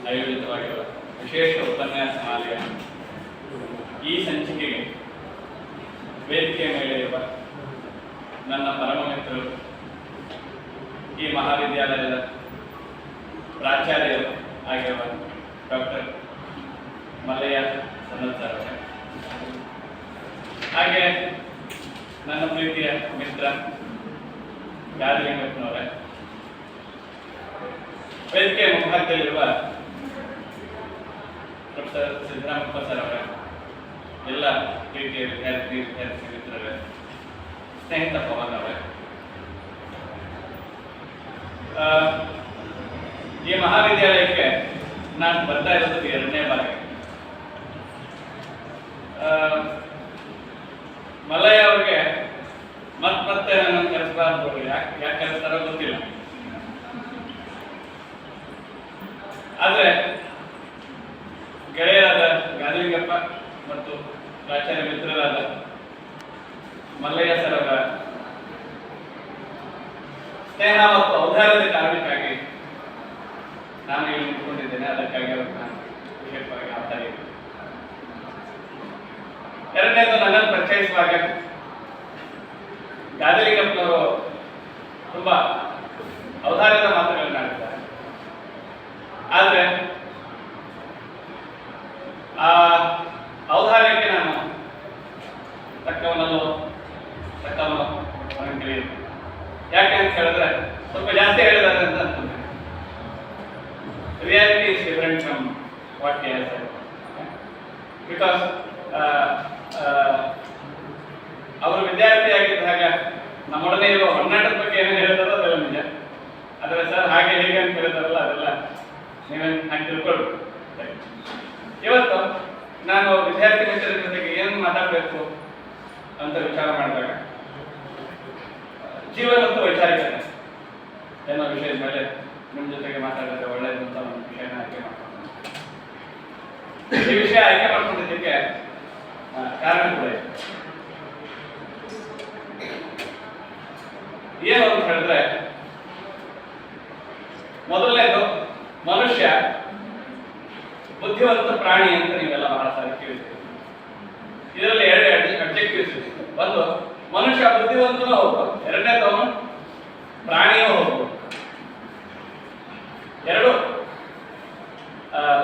ಆಯೋಜಿತವಾಗಿರುವ ವಿಶೇಷ ಉಪನ್ಯಾಸ ಮಾಲೆಯ ಈ ಸಂಚಿಕೆಗೆ ವೇದಿಕೆಯ ಮೇಲೆ ಇರುವ ನನ್ನ ಪರಮ ಮಿತ್ರರು, ಈ ಮಹಾವಿದ್ಯಾಲಯದ ಪ್ರಾಚಾರ್ಯರು ಆಗಿರುವ ಡಾಕ್ಟರ್ ಮಲ್ಲಯ್ಯ ಸನ್ನತ್ ಸರ್ ಅವರೇ, ಹಾಗೆ ನನ್ನ ಪ್ರೀತಿಯ ಮಿತ್ರ ಗಾದಿಲಿಂಗಪ್ಪನವರೇ, ವೇದಿಕೆಯ ಮುಂಭಾಗದಲ್ಲಿರುವ ಪ್ರೊಫೆಸರ್ ಸಿದ್ದರಾಮಪ್ಪ ಸರ್ ಅವರೇ, ಎಲ್ಲ ಪ್ರೀತಿಯ ವಿದ್ಯಾರ್ಥಿ ಮಿತ್ರರೇ, ಸ್ನೇಹಿತ ಪವನ್ ಅವರೇ, ಈ ಮಹಾವಿದ್ಯಾಲಯಕ್ಕೆ ನಾನು ಬರ್ತಾ ಇರೋದು 2ನೇ ಬಾರಿ. ಮಲ್ಲಯ್ಯ ಅವ್ರಿಗೆ ಮತ್ತೆ ನನ್ನ ಕರೆಸಬಾರ್ದು, ಯಾಕೆ ಕರೆಸ್ತಾರೋ ಗೊತ್ತಿಲ್ಲ. ಆದ್ರೆ ಗೆಳೆಯರಾದ ಗಾದಿಲಿಂಗಪ್ಪ ಮತ್ತು ಪ್ರಾಚಾರ್ಯ ಮಿತ್ರರಾದ ಮಲ್ಲಯ್ಯ ಸರ್ ಅವರ ಸ್ನೇಹ ಮತ್ತು ಔದಾರ್ಯದ ಕಾರಣಕ್ಕಾಗಿ ನಾನು ಇಲ್ಲಿ ನಿಂತ್ಕೊಂಡಿದ್ದೇನೆ. ಅದಕ್ಕಾಗಿ ಅವ್ರನ್ನ ವಿಶೇಷವಾಗಿ ಆಗ್ತಾ ಇದೆ. ಎರಡನೇದು, ನನ್ನನ್ನು ಪರಿಚಯಿಸುವಾಗ ಗಾದಿಲಿಂಗಪ್ಪನವರು ತುಂಬಾ ಔದಾರ್ಯದ ಮಾತುಗಳನ್ನ ಆಡ್ತಾರೆ. ಆದ್ರೆ ಆ ಔದಾರ್ಯಕ್ಕೆ ನಾನು ತಕ್ಕವನು ತಿಳಿಯುತ್ತೆ. ಯಾಕೆ ಅಂತ ಹೇಳಿದ್ರೆ ಸ್ವಲ್ಪ ಜಾಸ್ತಿ ಹೇಳಿದ್ದಾರೆ ಅಂತ ಅನ್ಕೊಂಡೆ. Reality is different from what he has shed, because ಅವರು ವಿದ್ಯಾರ್ಥಿಯಾಗಿದ್ದಾಗ ನಮ್ಮೊಡನೆ ಇರುವ ಒಡನಾಟದ ಬಗ್ಗೆ ಏನೇನು ಹೇಳ್ತಾರೋ ಅದೆಲ್ಲ ನಿಜ. ಆದರೆ ಸರ್ ಹಾಗೆ ಹೇಗೆ ಅಂತ ಹೇಳ್ತಾರಲ್ಲ, ಅದೆಲ್ಲ ನೀವೇನು ಹಾಗೆ ತಿಳ್ಕೊಳ್ಬೇಕು. ಇವತ್ತು ನಾನು ವಿದ್ಯಾರ್ಥಿ ಮಿತ್ರರ ಜೊತೆಗೆ ಏನು ಮಾತಾಡಬೇಕು ಅಂತ ವಿಚಾರ ಮಾಡಿದಾಗ ಜೀವನ ಮತ್ತು ವೈಚಾರಿಕತೆ ಏನೋ ವಿಷಯದ ಮೇಲೆ ನಿಮ್ಮ ಜೊತೆಗೆ ಮಾತಾಡಿದ್ರೆ ಒಳ್ಳೆಯದು ಅಂತ ಒಂದು ವಿಷಯನ ಆಯ್ಕೆ ಮಾಡ್ಕೊಂಡು ಈ ವಿಷಯ ಆಯ್ಕೆ ಮಾಡ್ಕೊಂಡಿದ್ದಕ್ಕೆ ಕಾರಣ ಕೂಡ ಇದೆ. ಏನು ಅಂತ ಹೇಳಿದ್ರೆ, ಮೊದಲನೇದು, ಮನುಷ್ಯ ಬುದ್ಧಿವಂತ ಪ್ರಾಣಿ ಅಂತ ನೀವೆಲ್ಲ ಬಹಳ ಸಾರಿ ಕೇಳಿದ್ದೀರಿ. ಇದರಲ್ಲಿ 2 ಅಬ್ಜೆಕ್ಟಿವ್ಸ್ ಇದೆ. ಒಂದು, ಮನುಷ್ಯ ಬುದ್ಧಿವಂತನೂ ಹೌದು, ಎರಡನೇದವನು ಪ್ರಾಣಿಯೂ ಹೌದು. 2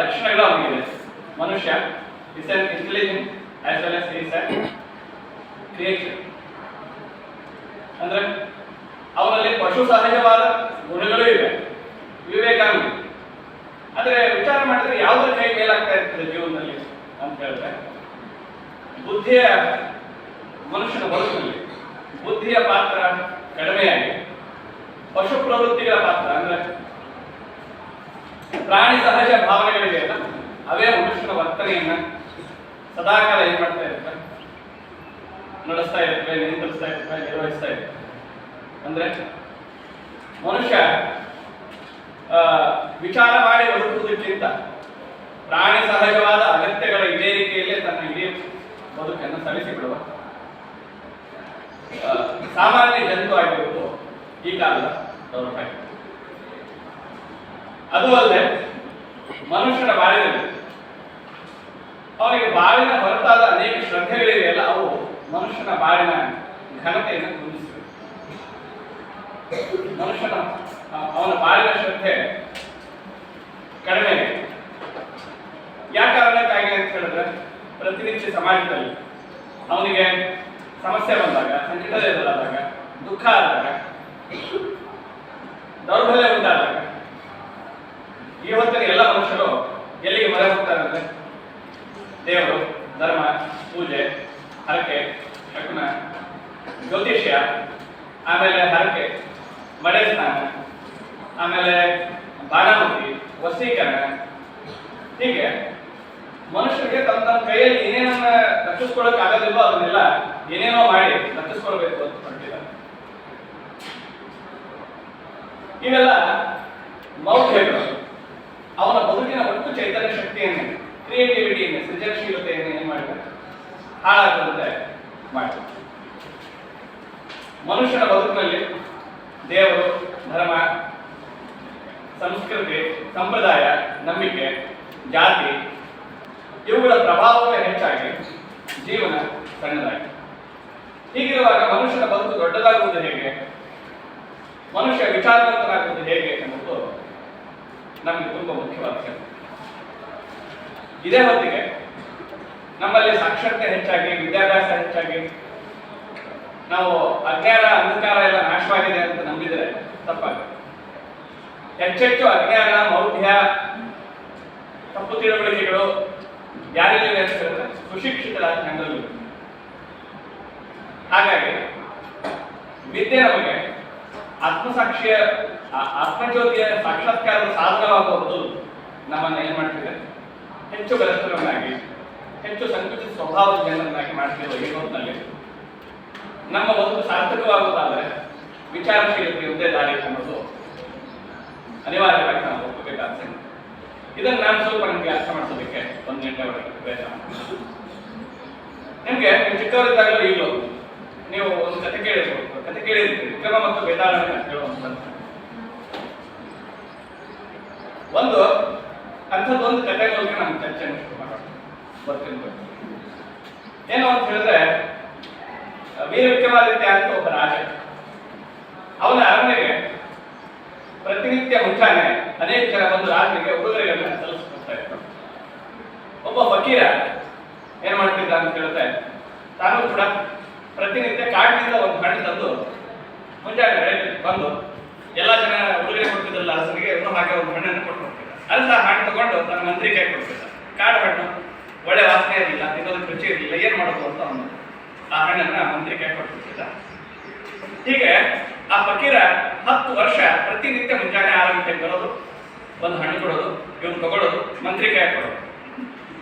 ಲಕ್ಷಣಗಳು ಅವನಿಗಿದೆ. ಮನುಷ್ಯ is on intelligent as well as is on creature. ಅಂದ್ರೆ ಅವನಲ್ಲಿ ಪಶು ಸಹಜವಾದ ಗುಣಗಳೂ ಇವೆ, ವಿವೇಕಾನಂದ. ಆದರೆ ವಿಚಾರ ಮಾಡಿದ್ರೆ ಯಾವುದ್ರ ಕೈ ಮೇಲಾಗ್ತಾ ಇರ್ತದೆ ಜೀವನದಲ್ಲಿ ಅಂತ ಹೇಳಿದ್ರೆ, ಬುದ್ಧಿಯ ಮನುಷ್ಯನ ಬದುಕಿನಲ್ಲಿ ಬುದ್ಧಿಯ ಪಾತ್ರ ಕಡಿಮೆಯಾಗಿ ಪಶು ಪ್ರವೃತ್ತಿಗಳ ಪಾತ್ರ, ಅಂದ್ರೆ ಪ್ರಾಣಿ ಸಹಜ ಭಾವನೆಗಳಿದೆಯಲ್ಲ, ಅವೇ ಮನುಷ್ಯನ ವರ್ತನೆಯನ್ನ ಸದಾಕಾಲ ಏನ್ ಮಾಡ್ತಾ ಇರ್ತವೆ, ನಡೆಸ್ತಾ ಇರ್ತವೆ, ನಿಯಂತ್ರಿಸ್ತಾ ಇರ್ತವೆ, ನಿರ್ವಹಿಸ್ತಾ ಇರ್ತವೆ. ಅಂದ್ರೆ ಮನುಷ್ಯ ವಿಚಾರ ಮಾಡಿ ಬದುಕುವುದಕ್ಕಿಂತ ಪ್ರಾಣಿ ಸಹಜವಾದ ಅಗತ್ಯಗಳ ಈಡೇರಿಕೆಯಲ್ಲೇ ತನ್ನ ಇಡೀ ಬದುಕನ್ನು ಸಲ್ಲಿಸಿಬಿಡುವ ಸಾಮಾನ್ಯ ಜಂತು ಆಗಿರುವುದು ಈ ಕಾಲದ ದೌರ್ಭಾಗ್ಯ. ಅದು ಅಲ್ಲದೆ ಮನುಷ್ಯನ ಬಾಳಿನಲ್ಲಿ ಅವನಿಗೆ ಬಾಳಿನ ಹೊರತಾದ ಅನೇಕ ಶ್ರದ್ಧೆಗಳಿವೆಯಲ್ಲ, ಅವು ಮನುಷ್ಯನ ಬಾಳಿನ ಘನತೆಯನ್ನು ಕುಂದಿಸಿವೆ. ಮನುಷ್ಯನ ಅವನ ಬಾಳಿನ ಶ್ರದ್ಧೆ ಕಡಿಮೆ. ಯಾವ ಕಾರಣಕ್ಕಾಗಿ ಅಂತ ಹೇಳಿದ್ರೆ, ಪ್ರತಿನಿತ್ಯ ಸಮಾಜದಲ್ಲಿ ಅವನಿಗೆ ಸಮಸ್ಯೆ ಬಂದಾಗ, ಸಂಕಟ ಎದುರಾದಾಗ, ದುಃಖ ಆದಾಗ, ದೌರ್ಬಲ್ಯ ಉಂಟಾದಾಗ ಈ ಹೊತ್ತಿನ ಎಲ್ಲ ಮನುಷ್ಯರು ಎಲ್ಲಿಗೆ ಮೊರೆ ಹೋಗ್ತಾರೆ ಅಂದ್ರೆ ದೇವರು, ಧರ್ಮ, ಪೂಜೆ, ಹರಕೆ, ಶಕುನ, ಜ್ಯೋತಿಷ್ಯ, ಆಮೇಲೆ ಹರಕೆ, ಮಡೆ ಸ್ನಾನ, ಆಮೇಲೆ ಬಾಣಮತಿ, ವಶೀಕರಣ, ಹೀಗೆ ಮನುಷ್ಯರಿಗೆ ತಮ್ಮ ಕೈಯಲ್ಲಿ ಏನೇನನ್ನ ರಕ್ಷಿಸ್ಕೊಳ್ಳೋಕೆ ಆಗೋದಿಲ್ವೋ ಅದನ್ನೆಲ್ಲ ಏನೇನೋ ಮಾಡಿ ರಕ್ಷಿಸ್ಕೊಳ್ಬೇಕು ಅಂತ ಹೊರಟಿದ್ದಾರೆ. ಇವೆಲ್ಲ ಮೌಢ್ಯಗಳು ಅವನ ಬದುಕಿನ ಒಟ್ಟು ಚೈತನ್ಯ ಶಕ್ತಿಯನ್ನು, ಕ್ರಿಯೇಟಿವಿಟಿಯನ್ನು, ಸೃಜನಶೀಲತೆಯನ್ನು ಏನ್ ಮಾಡಿದ್ದಾರೆ, ಹಾಳಾಗುವಂತೆ ಮಾಡಿದ್ದಾರೆ. ಮನುಷ್ಯನ ಬದುಕಿನಲ್ಲಿ ದೇವರು, ಧರ್ಮ, ಸಂಸ್ಕೃತಿ, ಸಂಪ್ರದಾಯ ನಂಬಿಕೆ, ಜಾತಿ ಇವುಗಳ ಪ್ರಭಾವವೇ ಹೆಚ್ಚಾಗಿ ಜೀವನ ಸಣ್ಣದಾಗಿದೆ. ಹೀಗಿರುವಾಗ ಮನುಷ್ಯನ ಬದುಕು ದೊಡ್ಡದಾಗುವುದು ಹೇಗೆ, ಮನುಷ್ಯ ವಿಚಾರವಂತನಾಗುವುದು ಹೇಗೆ ಎಂಬುದು ನಮಗೆ ತುಂಬಾ ಮುಖ್ಯವಾದ ವಿಷಯ. ಇದೇ ಹೊತ್ತಿಗೆ ನಮ್ಮಲ್ಲಿ ಸಾಕ್ಷರತೆ ಹೆಚ್ಚಾಗಿ, ವಿದ್ಯಾಭ್ಯಾಸ ಹೆಚ್ಚಾಗಿ, ನಾವು ಅಜ್ಞಾನ ಅಂಧಕಾರ ಎಲ್ಲ ನಾಶವಾಗಿದೆ ಅಂತ ನಂಬಿದರೆ ತಪ್ಪಾಗುತ್ತೆ. ಹೆಚ್ಚೆಚ್ಚು ಅಜ್ಞಾನ, ಮೌಢ್ಯ, ತಪ್ಪು ತಿಳುವಳಿಕೆಗಳು ಯಾರಲ್ಲಿ ಅಂತ ಹೇಳಿದ್ರೆ ಸುಶಿಕ್ಷಿತರಾದ ಜನರಲ್ಲಿ. ಹಾಗಾಗಿ ವಿದ್ಯೆ ನಮಗೆ ಆತ್ಮಸಾಕ್ಷಿಯ ಆತ್ಮಜ್ಯೋತಿಯ ಸಾಕ್ಷಾತ್ಕಾರದ ಸಾಧನವಾಗುವುದು ನಮ್ಮನ್ನು ಏನು ಮಾಡ್ತಿದೆ, ಹೆಚ್ಚು ಬಲಿಷ್ಠರನ್ನಾಗಿ, ಹೆಚ್ಚು ಸಂಕುಚಿತ ಸ್ವಭಾವದ ಜನರನ್ನಾಗಿ ಮಾಡ್ತಿರುವ ಈ ಹೊತ್ತಿನಲ್ಲಿ ನಮ್ಮ ಬದುಕು ಸಾರ್ಥಕವಾಗುವುದಾದರೆ ವಿಚಾರಶೀಲತೆ ಒಂದೇ ದಾರಿ ಅನ್ನೋದು ಅನಿವಾರ್ಯವಾಗಿ ನಾವು ಒಪ್ಪಬೇಕಾದ ಸಂಗತಿ. ಇದನ್ನು ನಾನು ಸ್ವಲ್ಪ ನಿಮಗೆ ಅರ್ಥ ಮಾಡಿಸೋದಕ್ಕೆ 1 ಗಂಟೆವರೆಗೆ ಪ್ರಯತ್ನ ಮಾಡ್ತೀನಿ. ನಿಮಗೆ ಚಿಕ್ಕವರಿದ್ದಾಗಲೂ ಈಗಲೂ ನೀವು ಒಂದು ಕತೆ ಕೇಳಿರ್ತೀರಿ, ವಿಕ್ರಮ ಮತ್ತು ಬೇತಾಳ ಹೇಳುವಂಥದ್ದು. ಅಂಥದ್ದೊಂದು ಕತೆ ಮೂಲಕ ನಮ್ಮ ಚರ್ಚೆಯನ್ನು ಶುರು ಮಾಡೋಣ. ಬರ್ತೀನಿ. ಏನು ಅಂತ ಹೇಳಿದ್ರೆ, ವೀರ ವಿಕ್ರಮಾದಿತ್ಯ ಅಂತ ಒಬ್ಬ ರಾಜ. ಅವನ ಅರಮನೆಗೆ ಪ್ರತಿನಿತ್ಯ ಮುಂಚಾನೆ ಅನೇಕ ಜನ ಬಂದು ರಾಜನಿಗೆ ಉಡುಗೊರೆಗಳನ್ನ ಸಲ್ಲಿಸ್ಕೊಡ್ತಾ ಇದ್ರು. ಒಬ್ಬ ಫಕೀರ ಏನ್ ಮಾಡ್ತಿದ್ದ ಅಂತ ಹೇಳಿದ್ರೆ, ತಾನು ಕೂಡ ಪ್ರತಿನಿತ್ಯ ಕಾಡಿನಿಂದ ಒಂದು ಹಣ್ಣು ತಂದು ಮುಂಜಾನೆ ಬಂದು ಎಲ್ಲ ಜನ ಉಡುಗೊರೆ ಕೊಡ್ತಿದ್ರಲ್ಲ ಅರಸನಿಗೆ, ಇವನು ಹಾಗೆ ಒಂದು ಹಣ್ಣನ್ನು ಕೊಟ್ಟು ಹೋಗ್ತಿದ್ದ. ಅರಸ ಹಣ್ಣು ತಗೊಂಡು ತನ್ನ ಮಂತ್ರಿ ಕೈ ಕೊಡ್ತಿದ್ದ. ಕಾಡು ಹಣ್ಣು, ಒಳ್ಳೆ ವಾಸನೆ ಇರಲಿಲ್ಲ, ತಿನ್ನೋದಕ್ಕೆ ರುಚಿ ಇರಲಿಲ್ಲ, ಏನ್ ಮಾಡೋದು ಅಂತ ಅವನು ಆ ಹಣ್ಣನ್ನ ಮಂತ್ರಿ ಕೈ ಕೊಡ್ತಿದ್ದ. ಹೀಗೆ ಆ ಫಕೀರ 10 ವರ್ಷ ಪ್ರತಿನಿತ್ಯ ಮುಂಜಾನೆ 6 ಗಂಟೆಗೆ ಬರೋದು, ಒಂದು ಹಣ್ಣು ಕೊಡೋದು, ಇವನು ತಗೊಳ್ಳೋದು, ಮಂತ್ರಿ ಕೈ ಕೊಡೋದು.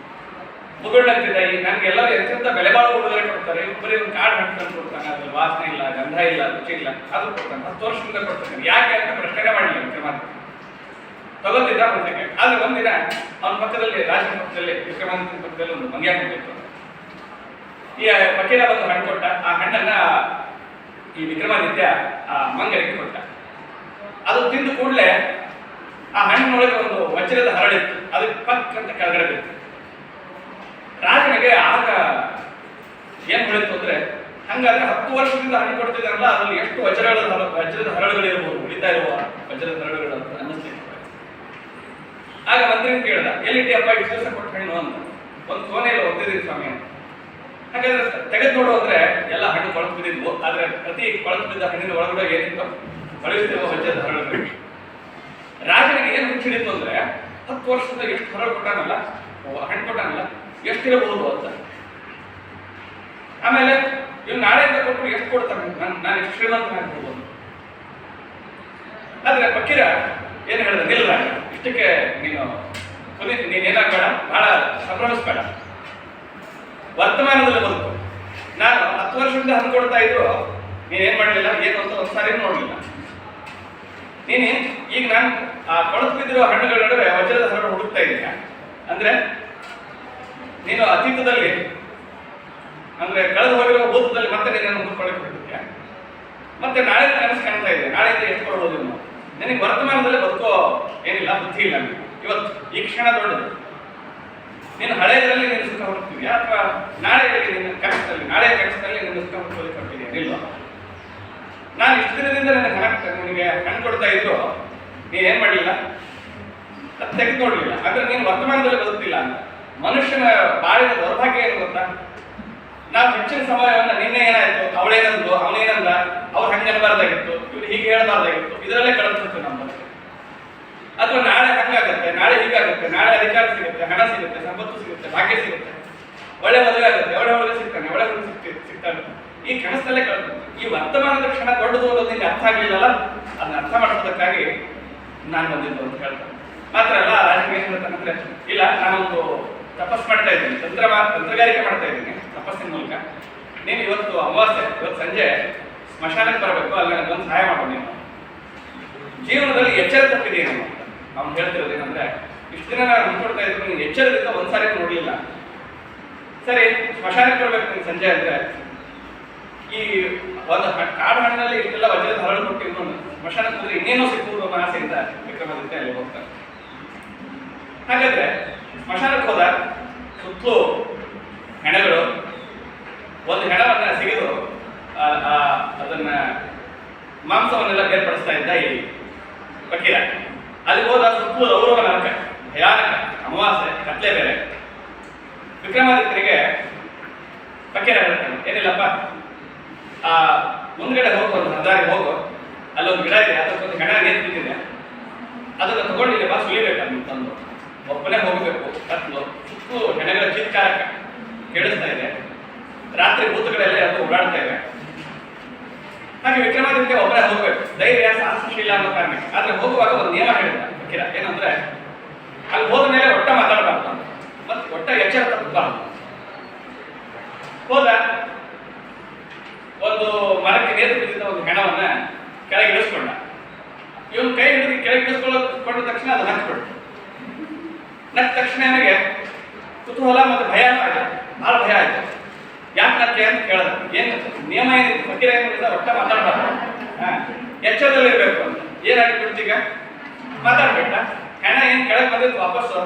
ಮುಗುಳ್ನಂತಿದ್ದ, ಈ ನನಗೆ ಎಲ್ಲರೂ ಎಂತೆಂತ ಬೆಲೆ ಬಾಳುವ ಉಡುಗೊರೆ ಕೊಡ್ತಾರೆ, ಬರೀ ಒಂದು ಕಾಡು ಹಣ್ಣು ತಂದು ಕೊಡ್ತಾನೆ, ಅದ್ರಲ್ಲಿ ವಾಸನೆ ಇಲ್ಲ, ಗಂಧ ಇಲ್ಲ, ರುಚಿ ಇಲ್ಲ, ಅದು ಕೊಡ್ತಾನೆ. 10 ವರ್ಷದಿಂದ ಕೊಡ್ತಾನೆ. ಯಾಕೆ ಅಂತ ಪ್ರಶ್ನೆ ಮಾಡಲಿಲ್ಲ ವಿಕ್ರಮಾದಿತ್ಯ. ತಗೋತಿದ್ದ ಮಂತ್ರಿಕೆ. ಆದ್ರೆ ಒಂದಿನ ಅವನ ಪಕ್ಕದಲ್ಲಿ, ರಾಜನ ಪಕ್ಕದಲ್ಲಿ, ವಿಕ್ರಮಾದಿತ್ಯನ ಪಕ್ಕದಲ್ಲಿ ಒಂದು ಮಂಗ್ಯ ಕೊಟ್ಟಿತ್ತು. ಈ ಫಕೀರ ಬಂದು ಹಣ್ಣು ಕೊಟ್ಟ. ಆ ಹಣ್ಣನ್ನ ಈ ವಿಕ್ರಮಾದಿತ್ಯ ಆ ಮಂಗನಿಗೆ ಕೊಟ್ಟ. ಅದು ತಿಂದು ಕೂಡಲೇ ಆ ಹಣ್ಣಿನೊಳಗೆ ಒಂದು ವಜ್ರದ ಹರಳಿತ್ತು, ಅದಕ್ಕೆ ಪಕ್ ಅಂತ ಕೆಳಗಡೆ ಬಿತ್ತು. ರಾಜನಿಗೆ ಆಗ ಏನ್ ಹೊಳಿತು ಅಂದ್ರೆ, ಹಂಗಾದ್ರೆ 10 ವರ್ಷದಿಂದ ಹಣ್ಣು ಕೊಡ್ತಿದ್ದಾರಲ್ಲ, ಅದ್ರಲ್ಲಿ ಎಷ್ಟು ವಜ್ರದ ಹರಳುಗಳಿರ್ಬೋದು, ಉಳಿತಾ ಇರುವ ವಜ್ರದ ಹರಳುಗಳು ಅಂತ ಅನ್ನಿಸ್ಲಿಕ್ಕೆ. ಆಗ ಮಂತ್ರಿನ ಕೇಳ್ದ, ಎಲ್ಲಿಟ್ಟಿಯಪ್ಪ ಇಷ್ಟು ದಿವಸ ಕೊಟ್ಟು ಹಣ್ಣು ಅಂತ. ಒಂದು ಕೋನೆಯಲ್ಲಿ ಒದ್ದಿದ್ದೀನಿ ಸ್ವಾಮಿ ಅಂತ. ಹಾಗಾದ್ರೆ ತೆಗೆದು ನೋಡು ಅಂದ್ರೆ ಎಲ್ಲ ಹಣ್ಣು ಕೊಳತು ಬಿದ್ದಿದ್ವು. ಆದ್ರೆ ಪ್ರತಿ ಕೊಳತು ಬಿದ್ದ ಹಣ್ಣಿನ ಒಳಗಡೆ ಏನಿತ್ತು, ಹೊಳೆಯುತ್ತಿರುವ ವಜ್ರದ ಹರಳುಗಳು. ರಾಜನಿಗೆ ಏನು ಹುಚ್ಚಿಡಿತು ಅಂದ್ರೆ, 10 ವರ್ಷದಿಂದ ಎಷ್ಟು ಹರಳು ಕೊಟ್ಟಾನಲ್ಲ, ಹಣ್ಣು ಕೊಟ್ಟಾನಲ್ಲ, ಎಷ್ಟಿರಬಹುದು ಅಂತ. ಆಮೇಲೆ ಇವ್ ನಾಳೆಯಿಂದ ಕೊಟ್ಟರು ಎಷ್ಟು ಕೊಡ್ತಾನೆ, ನಾನು ಎಷ್ಟು ಶ್ರೀಮಂತನಾಗಿರ್ಬೋದು. ಆದ್ರೆ ಫಕೀರ ಏನು ಹೇಳಿದ, ನಿಲ್ಲ, ಇಷ್ಟಕ್ಕೆ ನೀನೇನಾಗಬೇಡ, ಬಹಳ ಸಂಭ್ರಮಿಸ್ಬೇಡ, ವರ್ತಮಾನದಲ್ಲಿ ಬದುಕು. ನಾನು 10 ವರ್ಷದಿಂದ ಹಣ್ಣು ಕೊಡ್ತಾ ಇದ್ರು, ನೀನೇನ್ ಮಾಡಲಿಲ್ಲ, ಏನು ಅಂತ ಒಂದ್ಸಾರಿ ನೋಡ್ಲಿಲ್ಲ. ನೀನು ಈಗ ನಾನು ಆ ಕೊಳತು ಬಿದ್ದಿರೋ ಹಣ್ಣುಗಳ ನಡುವೆ ವಜ್ರದ ಹರಳು ಹುಡುಕ್ತಾ ಇದ್ದೀಯ ಅಂದ್ರೆ, ನೀನು ಅತೀತದಲ್ಲಿ ಅಂದ್ರೆ ಕಳೆದು ಹೋಗಿರೋ ಭೂತದಲ್ಲಿ ಮತ್ತೆ ನೀನನ್ನು ಹುಡುಕೊಳ್ಳಕ್ಕೆ ಬಿಟ್ಟಿದ್ಯಾ. ಮತ್ತೆ ನಾಳೆ ಕನಸು ಕಾಣ್ತಾ ಇದೆ, ನಾಳೆಯಿಂದ ಎಷ್ಟು ಕೊಡ್ಬೋದು ನೀವು. ನಿನಗೆ ವರ್ತಮಾನದಲ್ಲಿ ಬದುಕೋ ಏನಿಲ್ಲ, ಬುದ್ಧಿ ಇಲ್ಲ. ಇವತ್ತು ಈ ಕ್ಷಣ ದೊಡ್ಡದು. ನೀನು ಹಳೆಯದರಲ್ಲಿ ನೀನು ಸುಖ ಹುಡುಕ್ತಿದ್ಯಾ, ಅಥವಾ ನಾಳೆಯ ಕನಸಲ್ಲಿ ನಿನ್ನ ಸುಖ ಹುಡುಕೋದಕ್ಕೆ ಹೊರಟಿದ್ಯಾ? ಇಲ್ವಾ. ನಾನು ಇಷ್ಟು ದಿನದಿಂದ ನಿನಗೆ ಹಣ್ಣು ಕೊಡ್ತಾ ಇದ್ರು, ನೀನು ಏನ್ ಮಾಡಲಿಲ್ಲ, ಅದು ತೆಗೆದು ನೋಡ್ಲಿಲ್ಲ. ಅಂದ್ರೆ ನೀನು ವರ್ತಮಾನದಲ್ಲಿ ಬದುಕ್ತಿಲ್ಲ ಅಂತ. ಮನುಷ್ಯನ ಬಾಳಿನ ದೌರ್ಭಾಗ್ಯ ಏನು ಗೊತ್ತಾ, ನಾವು ಹೆಚ್ಚಿನ ಸಮಯವನ್ನು ನಿನ್ನೆ ಏನಾಯ್ತು, ಅವಳೇನಂದ್ರು, ಅವನೇನಂದ, ಅವ್ರು ಹಂಗೆ ಅನ್ನಬಾರ್ದಾಗಿತ್ತು, ಇವ್ರು ಹೀಗೆ ಹೇಳಬಾರ್ದಾಗಿತ್ತು, ಇದರಲ್ಲೇ ಕಳೆದ್ಬಿಡ್ತು ನಮ್ಮ ಬದುಕು. ಅಥವಾ ನಾಳೆ ಹಂಗಾಗುತ್ತೆ, ನಾಳೆ ಹೀಗಾಗುತ್ತೆ, ನಾಳೆ ಅಧಿಕಾರ ಸಿಗುತ್ತೆ, ಹಣ ಸಿಗುತ್ತೆ, ಸಂಪತ್ತು ಸಿಗುತ್ತೆ, ಭಾಗ್ಯ ಸಿಗುತ್ತೆ, ಒಳ್ಳೆ ಮದುವೆ ಆಗುತ್ತೆ, ಒಳ್ಳೆ ಹುಡುಗ ಸಿಗ್ತಾನೆ, ಒಳ್ಳೆ ಹುಡುಗ ಸಿಗ್ತಾನೆ, ಈ ಕನಸಲ್ಲೇ ಕಳೆದ್ಬಿಡ್ತು. ಈ ವರ್ತಮಾನದ ಕ್ಷಣ ದೊಡ್ಡದು ಅನ್ನೋದು ನಿಮ್ಗೆ ಅರ್ಥ ಆಗಲಿಲ್ಲಲ್ಲ, ಅದನ್ನ ಅರ್ಥ ಮಾಡೋದಕ್ಕಾಗಿ ನಾನು ಬಂದಿದ್ದು ಅಂತ ಹೇಳ್ತಾನೆ. ಮಾತ್ರ ಅಲ್ಲ, ರಾಜನಿಗೆ ಏನ್ ಹೇಳ್ತಾನಂದ್ರೆ, ಇಲ್ಲ ನಾನೊಂದು ತಪಸ್ ಮಾಡ್ತಾ ಇದ್ದೀನಿ, ತಂತ್ರಗಾರಿಕೆ ಮಾಡ್ತಾ ಇದ್ದೀನಿ ತಪಸ್ಸಿನ ಮೂಲಕ. ನೀನು ಇವತ್ತು ಅಮಾವಾಸ್ಯೆ, ಇವತ್ತು ಸಂಜೆ ಸ್ಮಶಾನಕ್ಕೆ ಬರಬೇಕು, ಅಲ್ಲಿ ನನಗೊಂದು ಸಹಾಯ ಮಾಡೋ. ನೀನು ಜೀವನದಲ್ಲಿ ಎಚ್ಚರ ತಪ್ಪಿದೆಯೇನು ಅಂತ ಅವ್ನು ಹೇಳ್ತಿರೋದು. ಏನಂದ್ರೆ, ಇಷ್ಟು ದಿನ ನಾನು ಅನ್ಕೊಡ್ತಾ ಇದ್ರು, ನೀನು ಎಚ್ಚರದಿಂದ ಒಂದ್ಸಾರಿ ನೋಡ್ಲಿಲ್ಲ. ಸರಿ, ಸ್ಮಶಾನಕ್ಕೆ ಬರಬೇಕು ನೀನು ಸಂಜೆ ಅಂದ್ರೆ, ಈ ಒಂದು ಕಾಡು ಹಣ್ಣಿನಲ್ಲಿ ಇಷ್ಟೆಲ್ಲ ವಜ್ರದ ಹರಳು ಕೊಟ್ಟಿದ್ದು ಸ್ಮಶಾನಕ್ಕೆ ಹೋದ್ರೆ ಇನ್ನೇನೋ ಸಿಕ್ಕುವುದು ಅನ್ನೋ ಆಸೆಯಿಂದ ವಿಕ್ರಮಾದಿತ್ಯ ಅಲ್ಲಿ ಹೋಗ್ತಾರೆ. ಹಾಗಾದ್ರೆ ಸ್ಮಶಾನಕ್ಕೆ ಹೋದ ಸುತ್ತಲೂ ಹೆಣಗಳು, ಒಂದು ಹೆಣವನ್ನ ಸಿಗಿದು ಅದನ್ನ ಮಾಂಸವನ್ನೆಲ್ಲ ಬೇರ್ಪಡಿಸ್ತಾ ಇದ್ದ ಈ ಫಕೀರ. ಅಲ್ಲಿ ಹೋದ ಸುತ್ತಲೂ ರೌರವ ನರಕ, ಭಯಾನಕ, ಅಮಾವಾಸ್ಯೆ, ಕತ್ಲೆ ಬೇರೆ. ವಿಕ್ರಮಾದಿತ್ಯನಿಗೆ ಫಕೀರ ಹೇಳ್ತಾನೆ, ಏನಿಲ್ಲಪ್ಪ, ಮುಂದ್ಗಡೆ ಹೋಗು, ಒಂದು ಹದಾರಿ ಹೋಗು, ಅಲ್ಲೊಂದು ಗಿಡ ಇದೆ, ಅದಕ್ಕೊಂದು ಹೆಣ ನೇತು ಬಿದ್ದಿದೆ, ಅದನ್ನು ತಗೊಂಡಿಲ್ಲ ಬಾ, ಸುಲಿಬೇಕಂತ ತಂದು. ಒಬ್ಬನೇ ಹೋಗಬೇಕು, ಕತ್ಲು, ಸುತ್ತು ಹೆಣಗಳ ಚೀತ್ಕಾರ ಕೇಳಿಸ್ತಾ ಇದೆ, ರಾತ್ರಿ ಭೂತಗಳೆಲ್ಲ ಅದು ಓಡಾಡ್ತಾ ಇವೆ. ಹಾಗೆ ವಿಕ್ರಮಾದಿತ್ಯ ಒಬ್ಬರೇ ಹೋಗ್ಬೇಕು, ಧೈರ್ಯ ಸಾಹಸಶೀಲ ಅನ್ನೋ ಕಾರಣಕ್ಕೆ. ಆದ್ರೆ ಹೋಗುವಾಗ ಒಂದು ನಿಯಮ ಹೇಳಿದ ಫಕೀರ, ಏನಂದ್ರೆ ಅಲ್ಲಿ ಹೋದ ಮೇಲೆ ಒಟ್ಟ ಮಾತಾಡಬಾರ್ದು, ಮತ್ತೆ ಒಟ್ಟ ಎಚ್ಚರ ತಪ್ಪಬಾರ್ದು. ಹೋದ, ಒಂದು ಮರಕ್ಕೆ ನೇತು ಬಿದ್ದಿದ್ದ ಒಂದು ಹೆಣವನ್ನ ಕೆಳಗೆ ಇಳಿಸ್ಕೊಂಡ. ಇವನು ಕೈ ಹಿಡಿದು ಕೆಳಗೆ ಇಳಿಸ್ಕೊಂಡ ತಕ್ಷಣ ಅದು ನಕ್ಬಿಟ್ಟು, ನಕ್ಕ ತಕ್ಷಣ ಅವನಿಗೆ ಕುತೂಹಲ ಮತ್ತು ಭಯ ಆಯ್ತು, ಬಹಳ ಭಯ ಆಯ್ತು. ಯಾಕೆ ನಕ್ಕೆ ಅಂತ ಕೇಳಿದ. ಏನು ನಿಯಮ ಏನಿತ್ತು, ಫಕೀರ ಏನಿಲ್ಲ, ಒಟ್ಟ ಮಾತಾಡಬಾರ್ದು, ಎಚ್ಚರದಲ್ಲಿರ್ಬೇಕು ಅಂತ. ಏನಾಗಿ ಬಿಡ್ತೀಗ, ಮಾತಾಡ್ಬೇಕ. ಹೆಣ ಏನು ಕೆಳಗೆ ಬಂದಿದ್ದು ವಾಪಸ್ಸು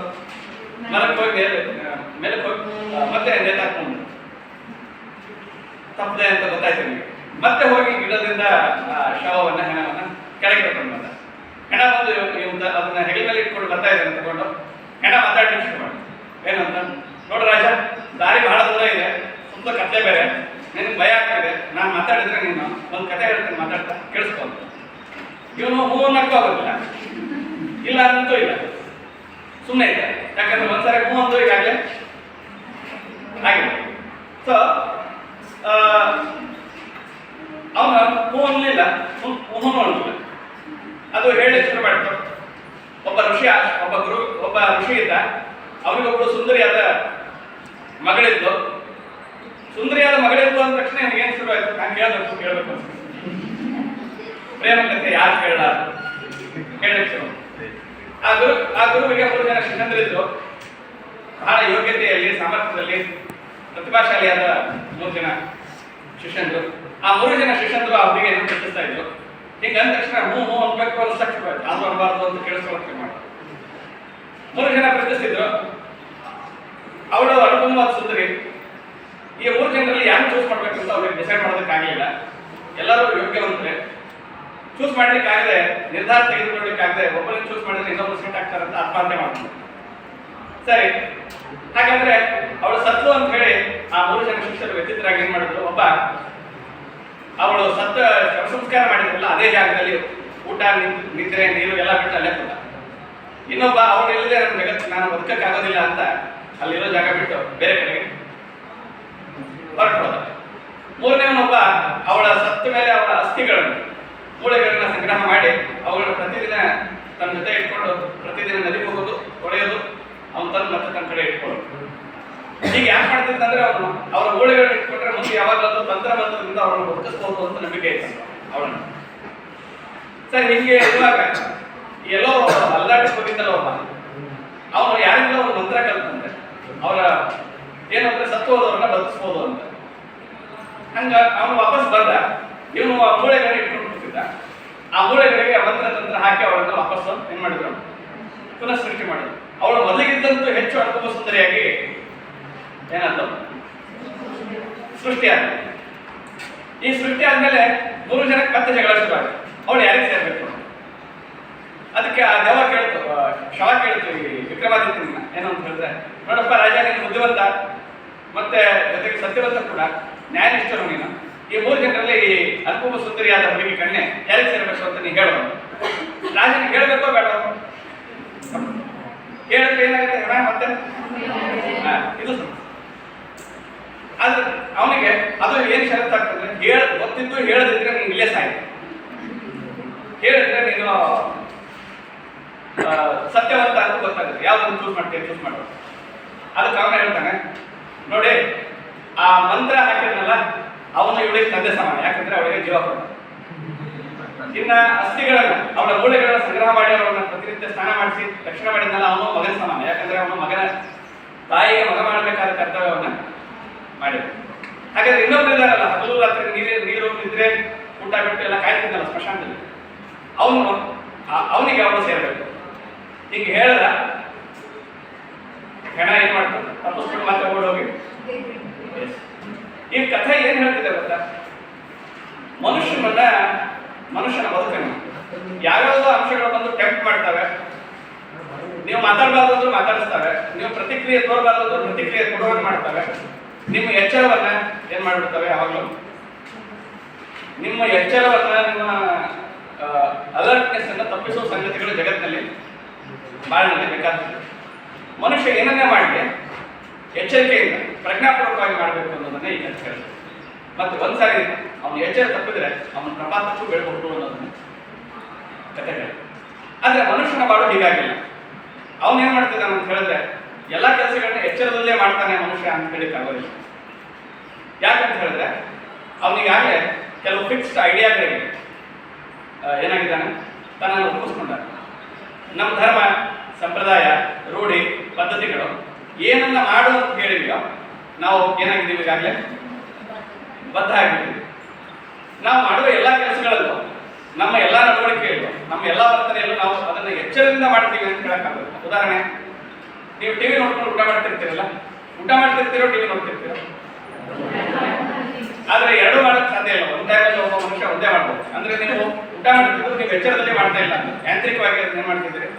ಮರಕ್ಕೆ ಹೋಗಿ ಮೇಲೆ ಹೋಗಿ ಮತ್ತೆ ನೇತಾಕೊಂಡು ತಪ್ಪದೆ ಅಂತ ಗೊತ್ತಾಯ್ತು ನಿಮಗೆ. ಮತ್ತೆ ಹೋಗಿ ಗಿಡದಿಂದ ಶವವನ್ನ ಹೆಣವನ್ನ ಕೆಳಗೆ ಕರ್ಕೊಂಡು ಬಂದ. ಹೆಣ ಬಂದು ಅದನ್ನ ಹೆಗಲ ಮೇಲೆ ಇಟ್ಕೊಂಡು ಬರ್ತಾ ಇದ್ದಾನೆ ತಗೊಂಡು. ಹೆಣ ಮಾತಾಡ್ಲಿಕ್ಕೆ ಶುರು ಮಾಡಿ, ಏನಂತ, ನೋಡು ರಾಜ, ದಾರಿ ಬಹಳ ದೂರ ಇದೆ, ಸುತ್ತ ಕಥೆ ಬೇರೆ, ನಿನಗೆ ಭಯ ಆಗ್ತಿದೆ, ನಾನು ಮಾತಾಡಿದ್ರೆ ನೀನು ಒಂದು ಕಥೆ ಹೇಳ್ತೀನಿ, ಮಾತಾಡ್ತಾ ಕೇಳಿಸ್ಕೊಂತ. ಇವನು ಹೂ ಅನ್ನಕ್ಕೂ ಆಗೋದಿಲ್ಲ, ಇಲ್ಲ ಅಂತೂ ಇಲ್ಲ, ಸುಮ್ಮನೆ ಇದೆ. ಯಾಕಂದ್ರೆ ಒಂದ್ಸರಿ ಹೂ ಅಂದು ಈಗಾಗಲೇ ಆಗಿದೆ. ಸೊ ಅವನ ಹೂ ಅನ್ನಲಿಲ್ಲ, ಹೂ ಅನ್ನಲಿಲ್ಲ. ಅದು ಹೇಳಿ ಶುರು ಮಾಡಿತು. ಒಬ್ಬ ಋಷಿ ಇದ್ದ, ಅವನಿಗೊಬ್ಬಳು ಸುಂದರಿಯಾದ ಮಗಳಿದ್ದು. ಸುಂದರಿಯಾದ ಮಗಳಿದ್ದು ಅಂದ ತಕ್ಷಣ ಏನು ಶುರು ಆಯ್ತು, ನಾನು ಕೇಳಬೇಕು ಅಂತ. ಪ್ರೇಮ ಕಥೆ ಯಾರು ಹೇಳಲಿಕ್ಕೆ ಶುರು. ಆ ಗುರುವಿಗೆ 3 ಜನ ಶಿಷ್ಯಂದ್ರಿದ್ರು. ಬಹಳ ಯೋಗ್ಯತೆಯಲ್ಲಿ, ಸಾಮರ್ಥ್ಯದಲ್ಲಿ ಪ್ರತಿಭಾಶಾಲಿಯಾದ 3 ಜನ ಶಿಷ್ಯಂದ್ರು. ಆ 3 ಜನ ಶಿಷ್ಯಂದ್ರು ಆ ಹುಡುಗಿ ಪ್ರೀತಿಸ್ತಾ ಇದ್ರು. ಹಿಂಗ ಅಂದ ತಕ್ಷಣ ಹೂ ಅನ್ಬೇಕು ಅನ್ಸಕ್ಕೆ ಶುರು ಆಯ್ತು, ಅದು ಅನ್ಬಾರ್ದು ಅಂತ ಕೇಳಿಸ್ಕೊಳ್ಳೋಕೆ ಮಾಡಿ 3 ಜನ ಪ್ರೀತಿಸ್ತಿದ್ರು. ಅವಳು ಅನುಪಮವಾದ ಸುಂದರಿ. ಈ 3 ಜನರಲ್ಲಿ ಯಾರು ಚೂಸ್ ಮಾಡ್ಬೇಕು ಅಂತ ಅವ್ರಿಗೆ ಡಿಸೈಡ್ ಮಾಡೋದಕ್ಕಾಗಲಿಲ್ಲ. ಎಲ್ಲರೂ ಯೋಗ್ಯವಂತರೆ. ಚೂಸ್ ಮಾಡ್ಲಿಕ್ಕಾಗದೆ, ನಿರ್ಧಾರ ತೆಗೆದುಕೊಳ್ಳಿಕ್ಕಾಗದೆ, ಒಬ್ಬರನ್ನು ಚೂಸ್ ಮಾಡಿದ್ರೆ ಇನ್ನೊಬ್ಬರು ಸೆಟ್ ಆಗ್ತಾರಂತ ಆತ್ಮಹತ್ಯೆ ಮಾಡ್ತಾರೆ. ಸರಿ, ಹಾಗಾದ್ರೆ ಅವಳು ಸತ್ಲು ಅಂತ ಹೇಳಿ ಆ 3 ಜನ ಶಿಷ್ಯರು ವ್ಯತಿತರಾಗಿ ಏನ್ ಮಾಡಿದ್ರು, ಒಬ್ಬ ಅವಳು ಸತ್ತ ಶವ ಸಂಸ್ಕಾರ ಮಾಡಿದ್ರಲ್ಲ ಅದೇ ಜಾಗದಲ್ಲಿ ಊಟ, ನಿದ್ರೆ, ನೀರು ಎಲ್ಲ ಬಿಟ್ಟು ಅಲ್ಲೇ ಕೂತ. ಇನ್ನೊಬ್ಬ ಅವಳು ಇಲ್ಲದೆ ನನ್ನ ಜಗತ್ತು ನಾನು ಬದುಕಕ್ಕಾಗೋದಿಲ್ಲ ಅಂತ ಅಲ್ಲಿರೋ ಜಾಗ ಬಿಟ್ಟು ಬೇರೆ ಕಡೆಗೆ ಹೊರಟು ಹೋದ. 3ನೇವನೊಬ್ಬ ಅವಳ ಸತ್ತ ಮೇಲೆ ಅವಳ ಅಸ್ಥಿಗಳನ್ನು, ಮೂಳೆಗಳನ್ನ ಸಂಗ್ರಹ ಮಾಡಿ ಅವುಗಳನ್ನ ಪ್ರತಿದಿನ ತನ್ನ ಜೊತೆ ಇಟ್ಕೊಂಡು ಪ್ರತಿದಿನ ನದಿಗೆ ಹೋಗೋದು, ಹೊಡೆಯೋದು, ಅವನು ತಂದು ಮತ್ತೆ ತನ್ನ ಕಡೆ ಇಟ್ಕೊಳ್ಳೋದು. ಹೀಗೆ ಯಾಕೆ ಮಾಡ್ತಿದ್ದಂದ್ರೆ ಅವನು ಅವರ ಮೂಳೆಗಳನ್ನ ಇಟ್ಕೊಂಡ್ರೆ ಮುಂದೆ ಯಾವಾಗಲೂ ತಂತ್ರದಿಂದ ಅವರನ್ನು ಬದುಕಿಸ್ಬೋದು ಅಂತ ನಂಬಿಕೆ ಇತ್ತು ಅವಳನ್ನು. ಸರಿ, ಹೀಗೆ ಇರುವಾಗ ಎಲ್ಲೋ ಅಲ್ಲಾಟಕ್ಕೆ ಹೋಗಿದ್ದಲ್ಲ ಒಬ್ಬ, ಅವನು ಯಾರಿಂದ ಒಂದು ಮಂತ್ರ ಕಲ್ತಂದ್ರೆ ಅವರ ಏನಂದ್ರೆ ಸತ್ತು ಹೋದವ್ರನ್ನ ಬದುಕಿಸ್ಬೋದು ಅಂತ. ಹಂಗ ಅವನು ವಾಪಸ್ ಬಂದ. ಇವನು ಆ ಮೂಳೆಗಳನ್ನ ಇಟ್ಕೊಂಡು ಕೂತಿದ್ದ. ಆ ಮೂಳೆಗಳಿಗೆ ಮಂತ್ರ ತಂತ್ರ ಹಾಕಿ ಅವರನ್ನ ವಾಪಸ್ ಏನ್ ಮಾಡಿದ್ರು, ಪುನಃ ಸೃಷ್ಟಿ ಮಾಡಿದ್ರು. ಅವಳು ಮೊದಲಿಗಿದ್ದಂತೂ ಹೆಚ್ಚು ಅನುಪಮ ಸುಂದರಿಯಾಗಿ ಏನಾದ್ರು ಸೃಷ್ಟಿ ಆದ. ಈ ಸೃಷ್ಟಿ ಆದ್ಮೇಲೆ 3 ಜನಕ್ಕೆ ಮತ್ತೆ ಜಗಳ ಶುರು ಆಯ್ತು. ಅವಳು ಯಾರಿಗೆ ಸೇರ್ಬೇಕು? ಅದಕ್ಕೆ ಆ ದೇವ ಕೇಳ್ತು, ಶವ ಕೇಳ್ತು ಈ ವಿಕ್ರಮಾದಿತ್ಯನ, ಏನು ಅಂತ ಹೇಳಿದ್ರೆ, ನೋಡಪ್ಪ ರಾಜ, ನೀನು ಬುದ್ಧಿವಂತ ಮತ್ತೆ ಜೊತೆಗೆ ಸತ್ಯವಂತ ಕೂಡ, ನ್ಯಾಯನಿಷ್ಠರು ನೀನು. ಈ 3 ಜನರಲ್ಲಿ ಈ ಅನುಪಮ ಸುಂದರಿಯಾದ ಹುಡುಗಿ ಕಣ್ಣೆ ಯಾರಿಗೆ ಸೇರಬೇಕು ಅಂತ ನೀನು ಹೇಳುವ. ರಾಜನಿಗೆ ಹೇಳಬೇಕೋ ಬೇಡ? ಹೇಳಿದ್ರೆ ಏನಾಗುತ್ತೆ ಹಣ ಮತ್ತೆ ಇದು. ಆದ್ರೆ ಅವನಿಗೆ ಅದು ಏನು ಷರತ್ತಾಗ್ತದೆ, ಗೊತ್ತಿದ್ದು ಹೇಳದಿದ್ರೆ ನೀನು ಇಲ್ಲೇ ಸಾಯ್ತು, ಹೇಳಿದ್ರೆ ನೀನು ಸತ್ಯವಂತ ಅಂತ ಗೊತ್ತಾಗುತ್ತೆ. ಯಾವ್ದನ್ನು ಚೂಸ್ ಮಾಡೋದು. ಅದಕ್ಕೆ ಅವನ ಹೇಳ್ತಾನೆ, ನೋಡಿ, ಆ ಮಂತ್ರ ಹಾಕಿದ್ನಲ್ಲ ಅವನು ಇವಳಿಗೆ ತಂದೆ ಸಮಾನ, ಯಾಕಂದ್ರೆ ಅವಳಿಗೆ ಜೀವ ಕೊಡ. ಇನ್ನ ಅಸ್ಥಿಗಳನ್ನ, ಅವಳ ಮೂಳೆಗಳನ್ನ ಸಂಗ್ರಹ ಮಾಡಿ ಅವಳನ್ನ ಪ್ರತಿನಿತ್ಯ ಸ್ನಾನ ಮಾಡಿಸಿ ರಕ್ಷಣೆ ಮಾಡಿದ್ನಲ್ಲ ಅವನು ಮಗನ ಸಮಾನ, ಯಾಕಂದ್ರೆ ಅವನು ಮಗನ ತಾಯಿಗೆ ಮಗ ಮಾಡಬೇಕಾದ ಕರ್ತವ್ಯವನ್ನ ಮಾಡಿದ. ಹಾಗಾದ್ರೆ ಇನ್ನೊಬ್ರು ಇದ್ದಾರಲ್ಲ, ಹಗಲು ರಾತ್ರಿ ನೀರು ನಿದ್ರೆ ಊಟ ಬಿಟ್ಟು ಎಲ್ಲ ಕಾಯ್ತಿದ್ದಲ್ಲ ಸ್ಮಶಾನದಲ್ಲಿ, ಅವನಿಗೆ ಅವನು ಸೇರಬೇಕು. ಹಿಂಗೆ ಹೇಳಿದ ಮಾತ್ರ ಓಡೋಗಿ. ಈ ಕಥೆ ಏನ್ ಹೇಳ್ತಿದೆ ಗೊತ್ತಾ? ಮನುಷ್ಯನ ಬದುಕನ್ನು ಯಾವ್ಯಾವುದೋ ಅಂಶಗಳು ಬಂದು ಟೆಂಪ್ಟ್ ಮಾಡ್ತವೆ. ನೀವು ಮಾತಾಡಬಾರ್ದು ಮಾತಾಡಿಸ್ತವೆ, ನೀವು ಪ್ರತಿಕ್ರಿಯೆ ತೋರಬಾರ್ದು ಪ್ರತಿಕ್ರಿಯೆ ಕೊಡುವಂಗೆ ಮಾಡ್ತವೆ. ನಿಮ್ಮ ಎಚ್ಚರವನ್ನ ಏನ್ ಮಾಡ್ಬಿಡ್ತವೆ? ಯಾವಾಗಲೂ ನಿಮ್ಮ ಎಚ್ಚರವನ್ನ, ನಿಮ್ಮ ಅಲರ್ಟ್ನೆಸ್ ಅನ್ನ ತಪ್ಪಿಸುವ ಸಂಗತಿಗಳು ಜಗತ್ತಿನಲ್ಲಿ ಬಾಳಿನಲ್ಲಿ ಬೇಕಾಗ್ತದೆ. ಮನುಷ್ಯ ಏನನ್ನೇ ಮಾಡಲಿ ಎಚ್ಚರಿಕೆಯಿಂದ ಪ್ರಜ್ಞಾಪೂರ್ವಕವಾಗಿ ಮಾಡಬೇಕು ಅನ್ನೋದನ್ನೇ ಈ ಕಥೆ ಹೇಳ್ತದೆ. ಮತ್ತೆ ಒಂದ್ಸಾರಿ ಅವನು ಎಚ್ಚರ ತಪ್ಪಿದ್ರೆ ಅವನ ಪ್ರಪಾತಕ್ಕೂ ಬೆಳಬಹುದು ಅನ್ನೋದನ್ನ ಕಥೆ ಹೇಳ್ತದೆ. ಆದ್ರೆ ಮನುಷ್ಯನ ಬಾಳು ಹೀಗಾಗಿಲ್ಲ. ಅವನೇನ್ ಮಾಡ್ತಿದ್ದಾನೆ ಅಂತ ಹೇಳಿದ್ರೆ ಎಲ್ಲಾ ಕೆಲಸಗಳನ್ನ ಎಚ್ಚರದಲ್ಲೇ ಮಾಡ್ತಾನೆ ಮನುಷ್ಯ ಅಂತ ಹೇಳಿಕ್ಕಾಗೋದಿಲ್ಲ. ಯಾಕಂತ ಹೇಳಿದ್ರೆ ಅವನಿಗಾಗಲೇ ಕೆಲವು ಫಿಕ್ಸ್ಡ್ ಐಡಿಯಾಗಳಿಗೆ ಏನಾಗಿದ್ದಾನೆ, ತನ್ನನ್ನು ಒಪ್ಪಿಸ್ಕೊಂಡ. ನಮ್ಮ ಧರ್ಮ, ಸಂಪ್ರದಾಯ, ರೂಢಿ, ಪದ್ಧತಿಗಳು ಏನನ್ನ ಮಾಡು ಅಂತ ಹೇಳಿದೀವೋ ನಾವು ಏನಾಗಿದ್ದೀವಿ, ಈಗಾಗಲೇ ಬದ್ಧ ಆಗಿದ್ದೀವಿ. ನಾವು ಮಾಡುವ ಎಲ್ಲ ಕೆಲಸಗಳಲ್ಲೂ, ನಮ್ಮ ಎಲ್ಲ ನಡವಳಿಕೆಯಲ್ಲೂ, ನಮ್ಮ ಎಲ್ಲ ವರ್ತನೆಯಲ್ಲೂ ನಾವು ಅದನ್ನು ಎಚ್ಚರದಿಂದ ಮಾಡ್ತೀವಿ ಅಂತ ಹೇಳಕ್ಕಾಗುತ್ತೆ. ಉದಾಹರಣೆ, ನೀವು ಟಿವಿ ನೋಡ್ಕೊಂಡು ಊಟ ಮಾಡ್ತಿರ್ತೀರಲ್ಲ, ಊಟ ಮಾಡ್ತಿರ್ತೀರೋ ಟಿವಿ ನೋಡ್ತಿರ್ತೀರೋ? ಆದ್ರೆ ಎರಡು ಮಾಡಕ್ ಸಾಧ್ಯ ಇಲ್ಲ. ಒಂದ್ ಟೈಮಲ್ಲಿ ಒಬ್ಬ ಮನುಷ್ಯ ಒಂದೇ ಮಾಡ್ಬೋದು. ಅಂದ್ರೆ ನೀವು ಊಟ ಮಾಡ್ತಿದ್ರು, ನೀವು ಎಚ್ಚರದಲ್ಲಿ ಮಾಡ್ತಾ ಇಲ್ಲ, ಯಾಂತ್ರಿಕವಾಗಿ ಅದನ್ನ ಏನ್ ಮಾಡ್ತಿದ್ದೀರಿ?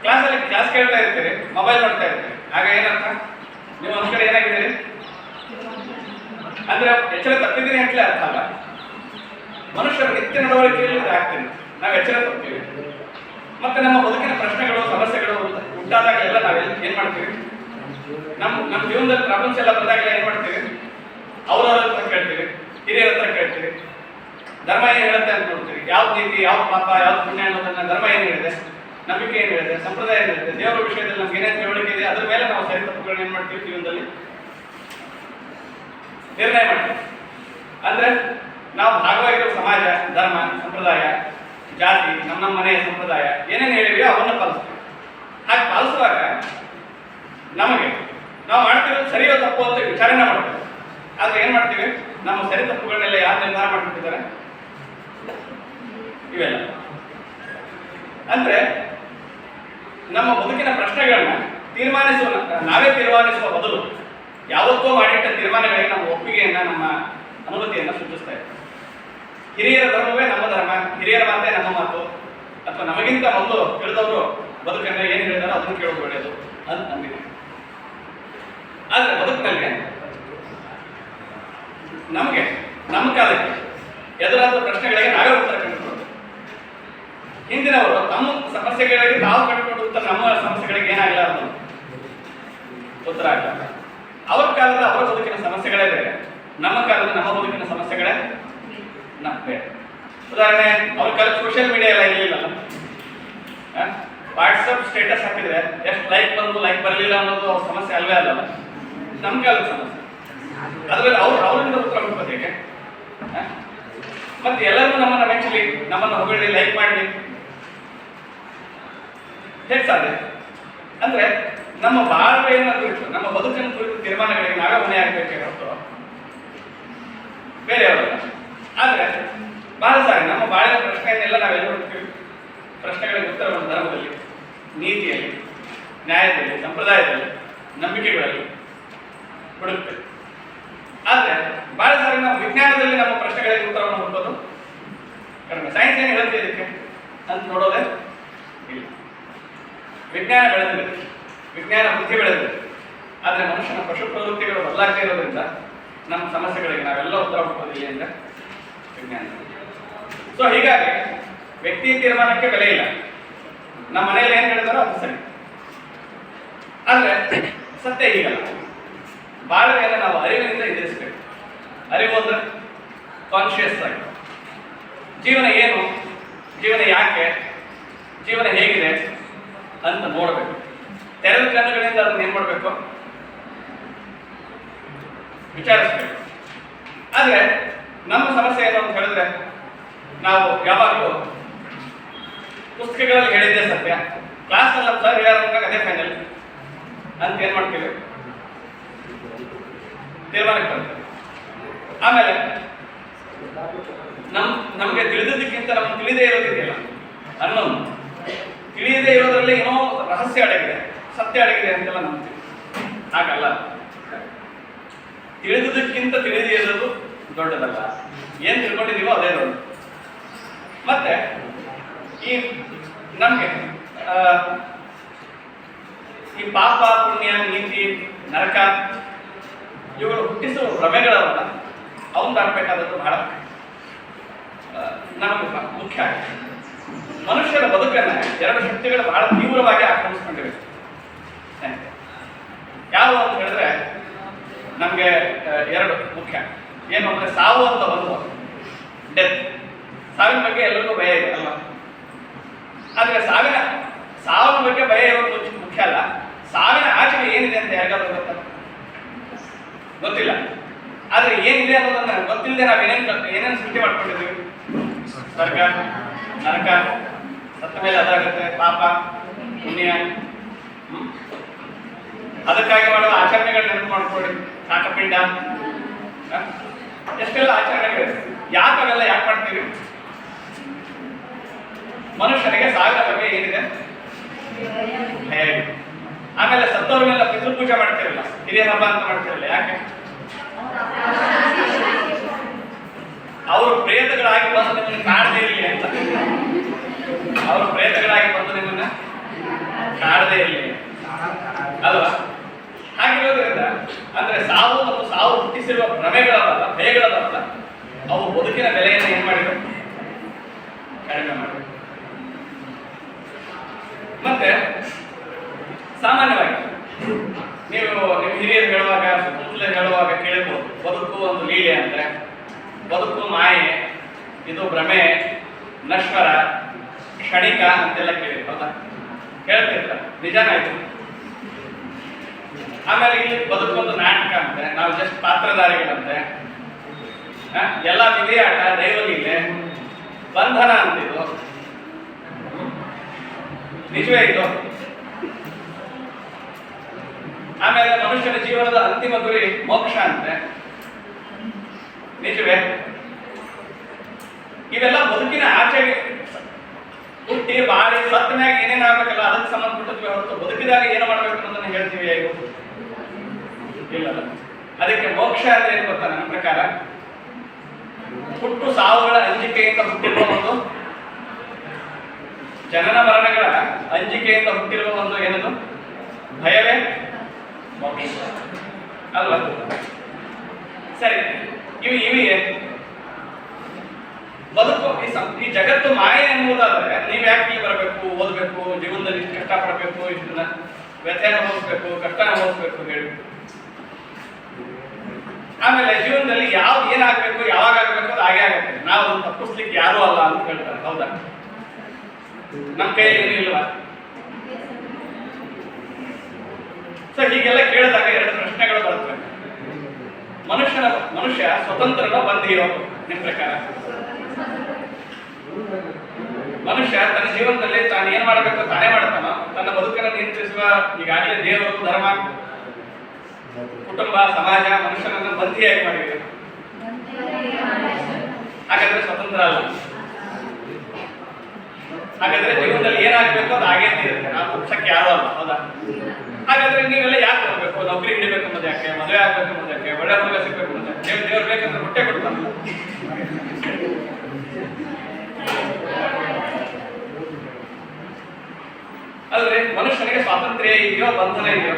ಕ್ಲಾಸಲ್ಲಿ ಕ್ಲಾಸ್ ಕೇಳ್ತಾ ಇರ್ತೀರಿ, ಮೊಬೈಲ್ ನೋಡ್ತಾ ಇರ್ತೀರಿ. ಆಗ ಏನರ್ಥ? ನೀವು ಒಂದ್ ಕಡೆ ಏನಾಗಿದ್ದೀರಿ ಅಂದ್ರೆ ಎಚ್ಚರ ತಪ್ಪಿದ್ದೀರಿ ಅಂತಲೇ ಅರ್ಥ ಅಲ್ಲ. ಮನುಷ್ಯರ ನಿತ್ಯ ನಡವಳಿಕೆಯಲ್ಲಿ ಆಗ್ತೀವಿ, ನಾವು ಎಚ್ಚರ ತಪ್ತೀವಿ. ಮತ್ತೆ ನಮ್ಮ ಬದುಕಿನ ಪ್ರಶ್ನೆಗಳು, ಸಮಸ್ಯೆಗಳು ಉಂಟಾದಾಗಲೆಲ್ಲ ನಾವೆಲ್ಲ ಏನ್ ಮಾಡ್ತೀವಿ? ನಮ್ಮ ಜೀವನದಲ್ಲಿ ಪ್ರಾಬ್ಲಮ್ಸ್ ಎಲ್ಲ ಬಂದಾಗಲೆಲ್ಲ ಏನ್ ಮಾಡ್ತೀವಿ? ಅವ್ರವ್ರ ಹತ್ರ ಕೇಳ್ತೀವಿ, ಹಿರಿಯರ ಹತ್ರ ಕೇಳ್ತೀವಿ. ಧರ್ಮ ಏನ್ ಹೇಳುತ್ತೆ ಅಂತ ನೋಡ್ತೀವಿ. ಯಾವ್ದು ನೀತಿ, ಯಾವ್ದು ಪಾಪ, ಯಾವ್ದು ಪುಣ್ಯ ಅನ್ನೋದನ್ನ ಧರ್ಮ ಏನ್ ಹೇಳಿದೆ, ನಂಬಿಕೆ ಏನ್ ಹೇಳಿದೆ, ಸಂಪ್ರದಾಯ ಏನ್ ಹೇಳಿದೆ, ದೇವರ ವಿಷಯದಲ್ಲಿ ನಮ್ಗೆ ಏನೇನು ತಿಳುವಳಿಕೆ ಇದೆ ಅದ್ರ ಮೇಲೆ ನಾವು ಸರಿ ತಪ್ಪುಗಳನ್ನ ಏನ್ ಮಾಡ್ತೀವಿ ಜೀವನದಲ್ಲಿ ನಿರ್ಣಯ ಮಾಡ್ತೀವಿ. ಅಂದ್ರೆ ನಾವು ಭಾಗವಾಗಿರೋ ಸಮಾಜ, ಧರ್ಮ, ಸಂಪ್ರದಾಯ, ಜಾತಿ, ನಮ್ಮ ಮನೆಯ ಸಂಪ್ರದಾಯ ಏನೇನು ಹೇಳಿವಿ ಅವನ್ನ ಪಾಲಿಸ್ತೀವಿ. ಹಾಗೆ ಪಾಲಿಸುವಾಗ ನಮಗೆ ನಾವು ಮಾಡ್ತಿರೋದು ಸರಿಯೋ ತಪ್ಪು ಅಂತ ವಿಚಾರಣೆ ಮಾಡ್ತೀವಿ. ಆದ್ರೆ ಏನ್ ಮಾಡ್ತೀವಿ? ನಮ್ಮ ಸರಿ ತಪ್ಪುಗಳನ್ನೆಲ್ಲ ಯಾರು ನಿರ್ಧಾರ ಮಾಡ್ಬಿಟ್ಟಿದ್ದಾರೆ? ಇವೆಲ್ಲ. ಅಂದ್ರೆ ನಮ್ಮ ಬದುಕಿನ ಪ್ರಶ್ನೆಗಳನ್ನ ನಾವೇ ತೀರ್ಮಾನಿಸುವ ಬದಲು ಯಾವತ್ತೋ ಮಾಡಿಟ್ಟ ತೀರ್ಮಾನಗಳಿಗೆ ನಮ್ಮ ಒಪ್ಪಿಗೆಯನ್ನ, ನಮ್ಮ ಅನುಮತಿಯನ್ನ ಸೂಚಿಸ್ತಾ ಇದೆ. ಹಿರಿಯರ ಧರ್ಮವೇ ನಮ್ಮ ಧರ್ಮ, ಹಿರಿಯರ ಮಾತೇ ನಮ್ಮ ಮಾತು, ಅಥವಾ ನಮಗಿಂತ ಮೊದಲು ತಿಳಿದವರು ಬದುಕನ್ನ ಏನು ಹೇಳಿದಾರೋ ಅದನ್ನು ಕೇಳೋದು ಒಳ್ಳೆಯದು ಅಂತ ನಂಬಿಕೆ. ಆದ್ರೆ ಬದುಕಿನಲ್ಲಿ ನಮಗೆ ನಮ್ಮ ಕಾಲಕ್ಕೆ ಎದುರಾದ ಪ್ರಶ್ನೆಗಳಿಗೆ ನಾವೇ ಉತ್ತರ ಕಂಡುಕೊಳ್ಳೋದು. ಹಿಂದಿನವರು ತಮ್ಮ ಸಮಸ್ಯೆಗಳಿಗೆ ತಾವು ಕಂಡುಕೊಂಡು ಉತ್ತರ ನಮ್ಮ ಸಮಸ್ಯೆಗಳಿಗೆ ಏನಾಗಲ್ಲ ಅದು ಉತ್ತರ ಆಗಲ್ಲ. ಅವರ ಕಾಲದ ಅವರ ಬದುಕಿನ ಸಮಸ್ಯೆಗಳೇ ಬೇರೆ, ನಮ್ಮ ಕಾಲದ ನಮ್ಮ ಬದುಕಿನ ಸಮಸ್ಯೆಗಳೇ ಬೇರೆ. ಉದಾಹರಣೆ, ಅವ್ರ ಕಾಲದ ಸೋಷಿಯಲ್ ಮೀಡಿಯಾ ಎಲ್ಲ ಇರಲಿಲ್ಲಲ್ಲ. ವಾಟ್ಸಪ್ ಸ್ಟೇಟಸ್ ಹಾಕಿದ್ರೆ ಎಷ್ಟು ಲೈಕ್ ಬಂದು ಲೈಕ್ ಬರಲಿಲ್ಲ ಅನ್ನೋದು ಅವ್ರ ಸಮಸ್ಯೆ ಅಲ್ವೇ ಅಲ್ಲಲ್ಲ, ನಮ್ಮ ಕಾಲದ ಸಮಸ್ಯೆ. ಅದ್ರಲ್ಲಿ ಅವರಿಂದ ಉತ್ತರ ಕೊಡ್ಬೋದು ಹೇಗೆ? ಮತ್ತೆ ಎಲ್ಲರೂ ನಮ್ಮನ್ನ ಮೆಚ್ಚಲಿ, ನಮ್ಮನ್ನು ಹೊಗಳಿ, ಲೈಕ್ ಮಾಡಲಿ, ಹೇಗೆ ಸಾಧ್ಯ? ಅಂದ್ರೆ ನಮ್ಮ ಬಾಳ್ವೆಯನ್ನು ಕುರಿತು, ನಮ್ಮ ಬದುಕನ್ನು ಕುರಿತು ತೀರ್ಮಾನಗಳಿಗೆ ನಾವೇ ಹೊಣೆ ಆಗಬೇಕೇ ಹೊರತು ಬೇರೆಯವರಲ್ಲ. ಆದ್ರೆ ಬಹಳ ಸಾರಿ ನಮ್ಮ ಬಾಳಿನ ಪ್ರಶ್ನೆಯನ್ನೆಲ್ಲ ನಾವೆಲ್ಲ ನೋಡ್ತೀವಿ. ಪ್ರಶ್ನೆಗಳಿಗೆ ಉತ್ತರವನ್ನು ಧರ್ಮದಲ್ಲಿ, ನೀತಿಯಲ್ಲಿ, ನ್ಯಾಯದಲ್ಲಿ, ಸಂಪ್ರದಾಯದಲ್ಲಿ, ನಂಬಿಕೆಗಳಲ್ಲಿ ಹುಡುಕ್ತೇವೆ. ಆದ್ರೆ ಬಹಳ ಸಾರಿ ನಾವು ವಿಜ್ಞಾನದಲ್ಲಿ ನಮ್ಮ ಪ್ರಶ್ನೆಗಳಿಗೆ ಉತ್ತರವನ್ನು ಹುಡುಕೋದು ಕಡಿಮೆ. ಸೈನ್ಸ್ ಏನು ಹೇಳುತ್ತೆ ಇದಕ್ಕೆ ಅಂತ ನೋಡೋದೇ ಇಲ್ಲ. ವಿಜ್ಞಾನ ಬೆಳೆದಿದೆ, ವಿಜ್ಞಾನ ಬುದ್ಧಿ ಬೆಳೆದಿದೆ. ಆದ್ರೆ ಮನುಷ್ಯನ ಪಶು ಪ್ರವೃತ್ತಿಗಳು ಬದಲಾಗ್ತಾ ಇರೋದ್ರಿಂದ ನಮ್ಮ ಸಮಸ್ಯೆಗಳಿಗೆ ನಾವೆಲ್ಲ ಉತ್ತರ ಹುಡುಕೋದಿಲ್ಲ ಅಂದ್ರೆ ವಿಜ್ಞಾನ. ಸೊ ಹೀಗಾಗಿ ವ್ಯಕ್ತಿ ತೀರ್ಮಾನಕ್ಕೆ ಬೆಲೆ ಇಲ್ಲ. ನಮ್ಮ ಮನೆಯಲ್ಲಿ ಏನ್ ಹೇಳಿದಾರೋ ಅದು ಸರಿ. ಆದ್ರೆ ಸತ್ಯ ಹೀಗಲ್ಲ. ಬಾಳ್ವೆಯನ್ನು ನಾವು ಅರಿವಿನಿಂದ ಎದುರಿಸಬೇಕು. ಅರಿವು ಅಂದ್ರೆ ಕಾನ್ಶಿಯಸ್ ಆಗಿ ಜೀವನ ಏನು, ಜೀವನ ಯಾಕೆ, ಜೀವನ ಹೇಗಿದೆ ಅಂತ ನೋಡಬೇಕು. ತೆರೆದ ಕಣ್ಣುಗಳಿಂದ ಅದನ್ನ ಏನ್ ಮಾಡಬೇಕು? ವಿಚಾರಿಸಬೇಕು. ಆದ್ರೆ ನಮ್ಮ ಸಮಸ್ಯೆ ಏನು ಅಂತ ಹೇಳಿದ್ರೆ, ನಾವು ಯಾವಾಗಲೂ ಪುಸ್ತಕಗಳಲ್ಲಿ ಹೇಳಿದ್ದೆ ಸತ್ಯ, ಕ್ಲಾಸ್ನಲ್ಲಿ ನಮ್ಮ ಸರ್ ಹೇಳೋದಾಗ ಅದೇ ಫೈನಲ್ ಅಂತ ಏನ್ ಮಾಡ್ತೀವಿ? ತೀರ್ಮಾನಕ್ಕೆ ಬರ್ತೇವೆ. ಆಮೇಲೆ ನಮ್ಗೆ ತಿಳಿದಿದ್ದಕ್ಕಿಂತ ನಮ್ಗೆ ತಿಳಿದೇ ಇರೋದಿದೆಯಲ್ಲ ಅನ್ನೋದು, ತಿಳಿಯದೇ ಇರೋದ್ರಲ್ಲಿ ಏನೋ ರಹಸ್ಯ ಅಡಗಿದೆ, ಸತ್ಯ ಅಡಗಿದೆ ಅಂತೆಲ್ಲ ನಂಬ್ತೀವಿ. ಹಾಗಲ್ಲ. ತಿಳಿದುದಕ್ಕಿಂತ ತಿಳಿದಿರೋದು ದೊಡ್ಡದಲ್ಲ. ಏನ್ ತಿಳ್ಕೊಂಡಿದೀವೋ ಅದೇ ದೊಡ್ಡ. ಮತ್ತೆ ಈ ನಮ್ಗೆ ಈ ಪಾಪ, ಪುಣ್ಯ, ನೀತಿ, ನರಕ ಇವುಗಳು ಹುಟ್ಟಿಸುವ ಭ್ರಮೆಗಳವನ್ನ ಅವನು ದಾಟಬೇಕಾದದ್ದು ಬಹಳ ನಮಗೆ ಮುಖ್ಯ ಆಗಿದೆ. ಮನುಷ್ಯರ ಬದುಕನ್ನ ಎರಡು ಶಕ್ತಿಗಳು ಬಹಳ ತೀವ್ರವಾಗಿ ಆಕ್ರಮಿಸ್ಕೊಂಡಿವೆ. ಯಾವ ಅಂತ ಹೇಳಿದ್ರೆ ನಮಗೆ ಎರಡು ಮುಖ್ಯ. ಏನು ಅಂದ್ರೆ ಸಾವು ಅಂತ ಬಂದು ಡೆತ್, ಸಾವಿನ ಬಗ್ಗೆ ಎಲ್ಲರಿಗೂ ಭಯ ಇದೆ ಅಲ್ವಾ? ಆದ್ರೆ ಸಾವಿನ ಬಗ್ಗೆ ಭಯ ಇರೋದು ಮುಖ್ಯ ಅಲ್ಲ. ಸಾವಿನ ಆಚೆಗೆ ಏನಿದೆ ಅಂತ ಯಾರಿಗಾದ್ರೂ ಗೊತ್ತಿಲ್ಲ. ಆದ್ರೆ ಏನಿದೆ ಅನ್ನೋದನ್ನ ಗೊತ್ತಿಲ್ಲದೆ ನಾವು ಏನೇನು ಸೃಷ್ಟಿ ಮಾಡ್ಕೊಂಡಿದ್ದೀವಿ. ಸ್ವರ್ಗ, ನರಕ, ಸತ್ತ ಮೇಲೆ ಅದಾಗುತ್ತೆ, ಪಾಪ, ಪುಣ್ಯ. ಅದಕ್ಕಾಗಿ ಮಾಡುವ ಆಚರಣೆಗಳು ನೆನಪು ಮಾಡ್ಕೊಳ್ಳಿ. ಸಾಕಪಿಂಡ, ಎಷ್ಟೆಲ್ಲ ಆಚರಣೆಗಳಿವೆ. ಯಾಕವೆಲ್ಲ ಯಾಕೆ ಮಾಡ್ತೀವಿ? ಮನುಷ್ಯನಿಗೆ ಸಾವಿನ ಬಗ್ಗೆ ಏನಿದೆ ಭಯ ಇದೆ. ಆಮೇಲೆ ಸತ್ತವ್ರ ಮೇಲೆ ಪಿತೃಪೂಜೆ ಮಾಡ್ತಿರಲ್ಲ, ಹಿರಿಯ ಹಬ್ಬ ಅಂತ ಮಾಡ್ತಿರಲ್ಲ. ಯಾಕೆ? ಅವರು ಪ್ರೇತಗಳಾಗಿ ಬಂದು ನಿಮ್ಮನ್ನು ಕಾಡದೇ ಇರಲಿ ಅಂತ. ಅವರು ಪ್ರೇತಗಳಾಗಿ ಬಂದು ನಿಮ್ಮನ್ನ ಕಾಡದೇ ಇರಲಿ ಅಲ್ವಾ? ಹಾಗಿರೋದ್ರಿಂದ ಅಂದ್ರೆ ಸಾವು ಮತ್ತು ಸಾವು ಹುಟ್ಟಿಸಿರುವ ಭ್ರಮೆಗಳಲ್ಲ, ಭಯಗಳಲ್ಲ, ಅವು ಬದುಕಿನ ಬೆಲೆಯನ್ನು ಏನ್ ಮಾಡಿದ್ರು? ಕಡಿಮೆ ಮಾಡಿದ್ರು. ಮತ್ತೆ ಸಾಮಾನ್ಯವಾಗಿ ನೀವು ನಿಮ್ಮ ಹಿರಿಯರು ಹೇಳುವಾಗ, ಸುತ್ತಮುತ್ತಲು ಹೇಳುವಾಗ ಕೇಳಬಹುದು, ಬದುಕು ಒಂದು ಲೀಲೆ ಅಂದ್ರೆ, ಬದುಕು ಮಾಯೆ, ಇದು ಭ್ರಮೆ, ನಶ್ವರ, ಕ್ಷಣಿಕ ಅಂತೆಲ್ಲ ಕೇಳಿ. ಹೌದಾ? ಹೇಳ್ತಿರ್ತಾರೆ. ನಿಜಾನಾಯ್ತು. ಆಮೇಲೆ ಇಲ್ಲಿ ಬದುಕೊಂದು ನಾಟಕ ಅಂತೆ, ನಾವು ಜಸ್ಟ್ ಪಾತ್ರಧಾರಿಗಳಂತೆ, ಎಲ್ಲ ವಿಧಿಯಾಟ, ದೈವಲೀಲೆ, ಬಂಧನ ಅಂತಿದ್ದು ನಿಜವೇ ಇದು. ಆಮೇಲೆ ಮನುಷ್ಯನ ಜೀವನದ ಅಂತಿಮ ಗುರಿ ಮೋಕ್ಷ ಅಂತೆ, ನಿಜವೇ? ಇವೆಲ್ಲ ಬದುಕಿನ ಆಚೆಗೆ ಹುಟ್ಟಿ ಬಾಳಿ ಸತ್ತನಾಗ ಏನೇನು ಆಗ್ಬೇಕಲ್ಲ ಅದಕ್ಕೆ ಸಂಬಂಧಪಟ್ಟಿದ್ವಿ ಹೊರತು ಬದುಕಿದಾಗ ಏನು ಮಾಡ್ಬೇಕು ಅನ್ನೋದನ್ನ ಹೇಳ್ತೀವಿ ಹೇಗೂ ಇಲ್ಲಲ್ಲ. ಅದಕ್ಕೆ ಮೋಕ್ಷ ಅಂದ್ರೆ ಏನು ಗೊತ್ತಾ? ನನ್ನ ಪ್ರಕಾರ ಹುಟ್ಟು ಸಾವುಗಳ ಅಂಜಿಕೆಯಿಂದ ಹುಟ್ಟಿರುವ ಒಂದು, ಜನನ ಮರಣಗಳ ಅಂಜಿಕೆಯಿಂದ ಹುಟ್ಟಿರುವ ಒಂದು ಏನದು ಭಯವೇ ಮೋಕ್ಷ ಅಲ್ವಾ? ಸರಿ, ಇವಿಗೆ ಬದುಕು ಈ ಜಗತ್ತು ಮಾಯೆ ಎನ್ನುವುದಾದ್ರೆ ನೀವು ಯಾಕೆ ಇಲ್ಲಿ ಬರಬೇಕು, ಓದಬೇಕು, ಜೀವನದಲ್ಲಿ ಇಷ್ಟು ಕಷ್ಟಪಡಬೇಕು, ಇಷ್ಟನ್ನ ವ್ಯಥೆ ಅನುಭವಿಸ್ಬೇಕು, ಕಷ್ಟ ಅನುಭವಿಸ್ಬೇಕು ಹೇಳಿ. ಆಮೇಲೆ ಜೀವನದಲ್ಲಿ ಯಾವ್ದು ಏನಾಗಬೇಕು, ಯಾವಾಗ ಆಗಬೇಕು ಅದು ಹಾಗೆ ಆಗುತ್ತೆ. ನಾವು ಅದನ್ನು ತಪ್ಪಿಸ್ಲಿಕ್ಕೆ ಯಾರೂ ಅಲ್ಲ ಅಂತ ಹೇಳ್ತಾರೆ. ಹೌದಾ? ನಮ್ಮ ಕೈಯಲ್ಲಿ ಏನೂ ಇಲ್ವಾ? ಸೊ ಹೀಗೆಲ್ಲ ಕೇಳಿದಾಗ ಎರಡು ಪ್ರಶ್ನೆಗಳು ಬರ್ತವೆ. ಮನುಷ್ಯ ಸ್ವತಂತ್ರನೋ ಬಂದಿರೋ ನಿಮ್ಮ ಪ್ರಕಾರ? ಮನುಷ್ಯ ತನ್ನ ಜೀವನದಲ್ಲಿ ತಾನು ಏನ್ ಮಾಡಬೇಕು ತಾನೇ ಮಾಡ್ತಾನೋ? ತನ್ನ ಬದುಕನ್ನು ನಿಯಂತ್ರಿಸುವ ಈಗಾಗಲೇ ದೇವರು, ಧರ್ಮ, ಕುಟುಂಬ, ಸಮಾಜ ಮನುಷ್ಯನನ್ನು ಬಂಧಿಯಾಗಿ ಮಾಡಿದೆ. ಹಾಗಾದ್ರೆ ಸ್ವತಂತ್ರ ಅಲ್ಲ. ಹಾಗಾದ್ರೆ ಜೀವನದಲ್ಲಿ ಏನಾಗಬೇಕು ಅದು ಹಾಗೇ ಇರುತ್ತೆ. ನಾವು ಪಕ್ಷಕ್ಕೆ ಯಾರು ಅಲ್ಲ. ಹೌದಾ? ಹಾಗಾದ್ರೆ ನೀವೆಲ್ಲ ಯಾಕೆ ಹೋಗ್ಬೇಕು? ನೌಕರಿ ಹಿಡಿಬೇಕು ಅನ್ನೋದು ಯಾಕೆ? ಮದುವೆ ಆಗ್ಬೇಕು ಅನ್ನೋದು ಯಾಕೆ? ಒಳ್ಳೆ ಹುಡುಗ ಸಿಗ್ಬೇಕು ಅನ್ನೋದು ಯಾಕೆ? ದೇವ್ರು ಬೇಕಂದ್ರೆ ಹೊಟ್ಟೆ ಕೊಡ್ತಾನ. ಅಲ್ರಿ, ಮನುಷ್ಯನಿಗೆ ಸ್ವಾತಂತ್ರ್ಯ ಇದೆಯೋ ಬಂಧನ ಇದೆಯೋ?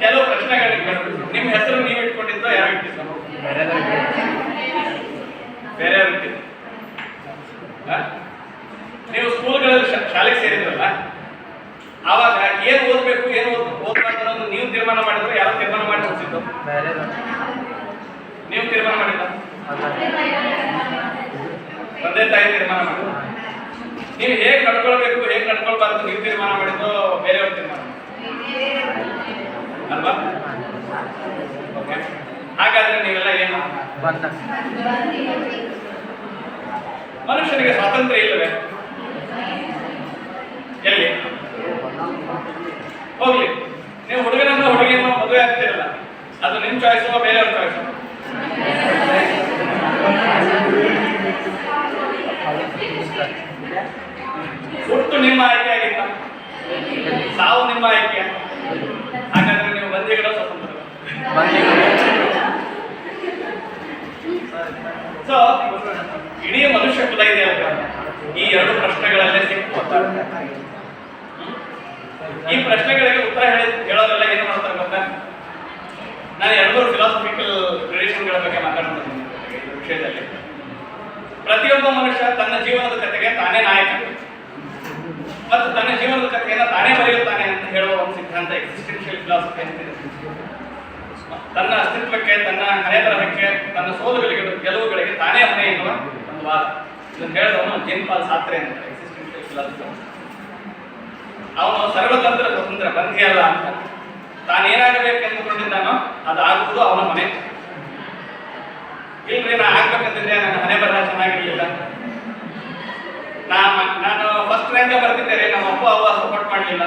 ಕೆಲವು ಪ್ರಶ್ನೆಗಳಿಗೆ ನಿಮ್ಮ ಹೆಸರು ನೀವು ಇಟ್ಕೊಂಡಿದ್ದೋ ಯಾರು ಇಟ್ಟಿದ್ದೋ? ಬೇರೆಯವ್ರು ಇಟ್ಟಿದ್ದು. ನೀವು ಸ್ಕೂಲ್ಗಳಲ್ಲಿ ಶಾಲೆಗೆ ಸೇರಿದ್ರಲ್ಲ, ಆವಾಗ ಏನ್ ಓದ್ಬೇಕು ಏನು ಓದ್ಬಾರ್ದು ಅನ್ನೋದು ನೀವು ತೀರ್ಮಾನ ಮಾಡಿದ್ರೆ ಯಾರು ತೀರ್ಮಾನ ಮಾಡಿ ಹೋಗ್ತಿದ್ದು? ನೀವು ತೀರ್ಮಾನ ಮಾಡಿಲ್ಲ, ತಂದೆ ತಾಯಿ ತೀರ್ಮಾನ ಮಾಡಿದ್ರು. ನೀವು ಹೇಗೆ ನಡ್ಕೊಳ್ಬೇಕು ಹೇಗೆ ನಡ್ಕೊಳ್ಬಾರ್ದು ನೀವು ತೀರ್ಮಾನ ಮಾಡಿದ್ದು ಬೇರೆಯವ್ರು ತೀರ್ಮಾನ ಅಲ್ವಾ? ಓಕೆ, ಹಾಗಾದ್ರೆ ನೀವೆಲ್ಲ ಏನು? ಮನುಷ್ಯನಿಗೆ ಸ್ವಾತಂತ್ರ್ಯ ಇಲ್ಲವೇ? ಎಲ್ಲಿ ಹೋಗ್ಲಿ, ನೀವು ಹುಡುಗನನ್ನು ಹುಡುಗಿಯನ್ನು ಮದುವೆ ಆಗ್ತಿರಲ್ಲ, ಅದು ನಿಮ್ ಚಾಯ್ಸು ಬೇರೆಯವ್ರ ಚಾಯ್ಸು? ಹುಟ್ಟು ನಿಮ್ಮ ಆಯ್ಕೆ ಆಗಿತ್ತ? ಸಾವು ನಿಮ್ಮ ಆಯ್ಕೆ? ಸೊ ಇಡೀ ಮನುಷ್ಯ ಕುಲ ಇದೆ ಈ ಎರಡು ಪ್ರಶ್ನೆಗಳಲ್ಲೇ ಸಿಕ್ಕು. ಈ ಪ್ರಶ್ನೆಗಳಿಗೆ ಉತ್ತರ ಹೇಳೋರೆಲ್ಲ ಏನು ಮಾಡ್ತಾರೆ ಗೊತ್ತಾ? ನಾನು 2-3 ಫಿಲಾಸಫಿಕಲ್ ಟ್ರೆಡಿಷನ್ಗಳ ಬಗ್ಗೆ ಮಾತಾಡ್ತೀನಿ ಈ ವಿಷಯದಲ್ಲಿ. ಪ್ರತಿಯೊಬ್ಬ ಮನುಷ್ಯ ತನ್ನ ಜೀವನದ ಕಥೆಗೆ ತಾನೇ ನಾಯಕ ಮತ್ತು ತನ್ನ ಜೀವನದ ಕಥೆಯನ್ನು ತಾನೇ ಬರೆಯುತ್ತಾನೆ ಅಂತ ಹೇಳುವ ಒಂದು ಸಿದ್ಧಾಂತ ಎಕ್ಸಿಸ್ಟೆನ್ಷಿಯಲ್ ಫಿಲಾಸಫಿ ಅಂತಿದೆ. ತನ್ನ ಅಸ್ತಿತ್ವಕ್ಕೆ, ತನ್ನ ಹಣೆ ಬರಹಕ್ಕೆ, ತನ್ನ ಸೋಲುಗಳಿಗೆ, ಗೆಲುವುಗಳಿಗೆ ತಾನೇ ಹೊಣೆ ಎನ್ನುವ ಒಂದು ವಾದ. ಇದನ್ನು ಹೇಳಿದವನು ಜೇನ್ ಪಾಲ್ ಸಾತ್ರೆ ಅಂತ ಎಕ್ಸಿಸ್ಟೆನ್ಷಿಯಲ್ ಫಿಲಾಸಫಿ. ಅವನು ಸರ್ವತಂತ್ರ ಸ್ವತಂತ್ರ ಬಂಧಿ ಅಲ್ಲ ಅಂತ. ತಾನೇನಾಗಬೇಕು ಎಂದುಕೊಂಡಿದ್ದಾನೋ ಅದಾಗುವುದು ಅವನ ಹೊಣೆ. ಇಲ್ರಿ ನಾ ಆಗ್ಬೇಕಂತಿದ್ರೆ ನನ್ನ ಹಣೆ ಬರಹ ಚೆನ್ನಾಗಿರ್ಲಿಲ್ಲ, ನಾನು ಫಸ್ಟ್ ರ್ಯಾಂಕ್ ಬರ್ತಿದ್ದೇನೆ, ನಮ್ಮ ಅಪ್ಪ ಅವ್ವ ಸಪೋರ್ಟ್ ಮಾಡಲಿಲ್ಲ,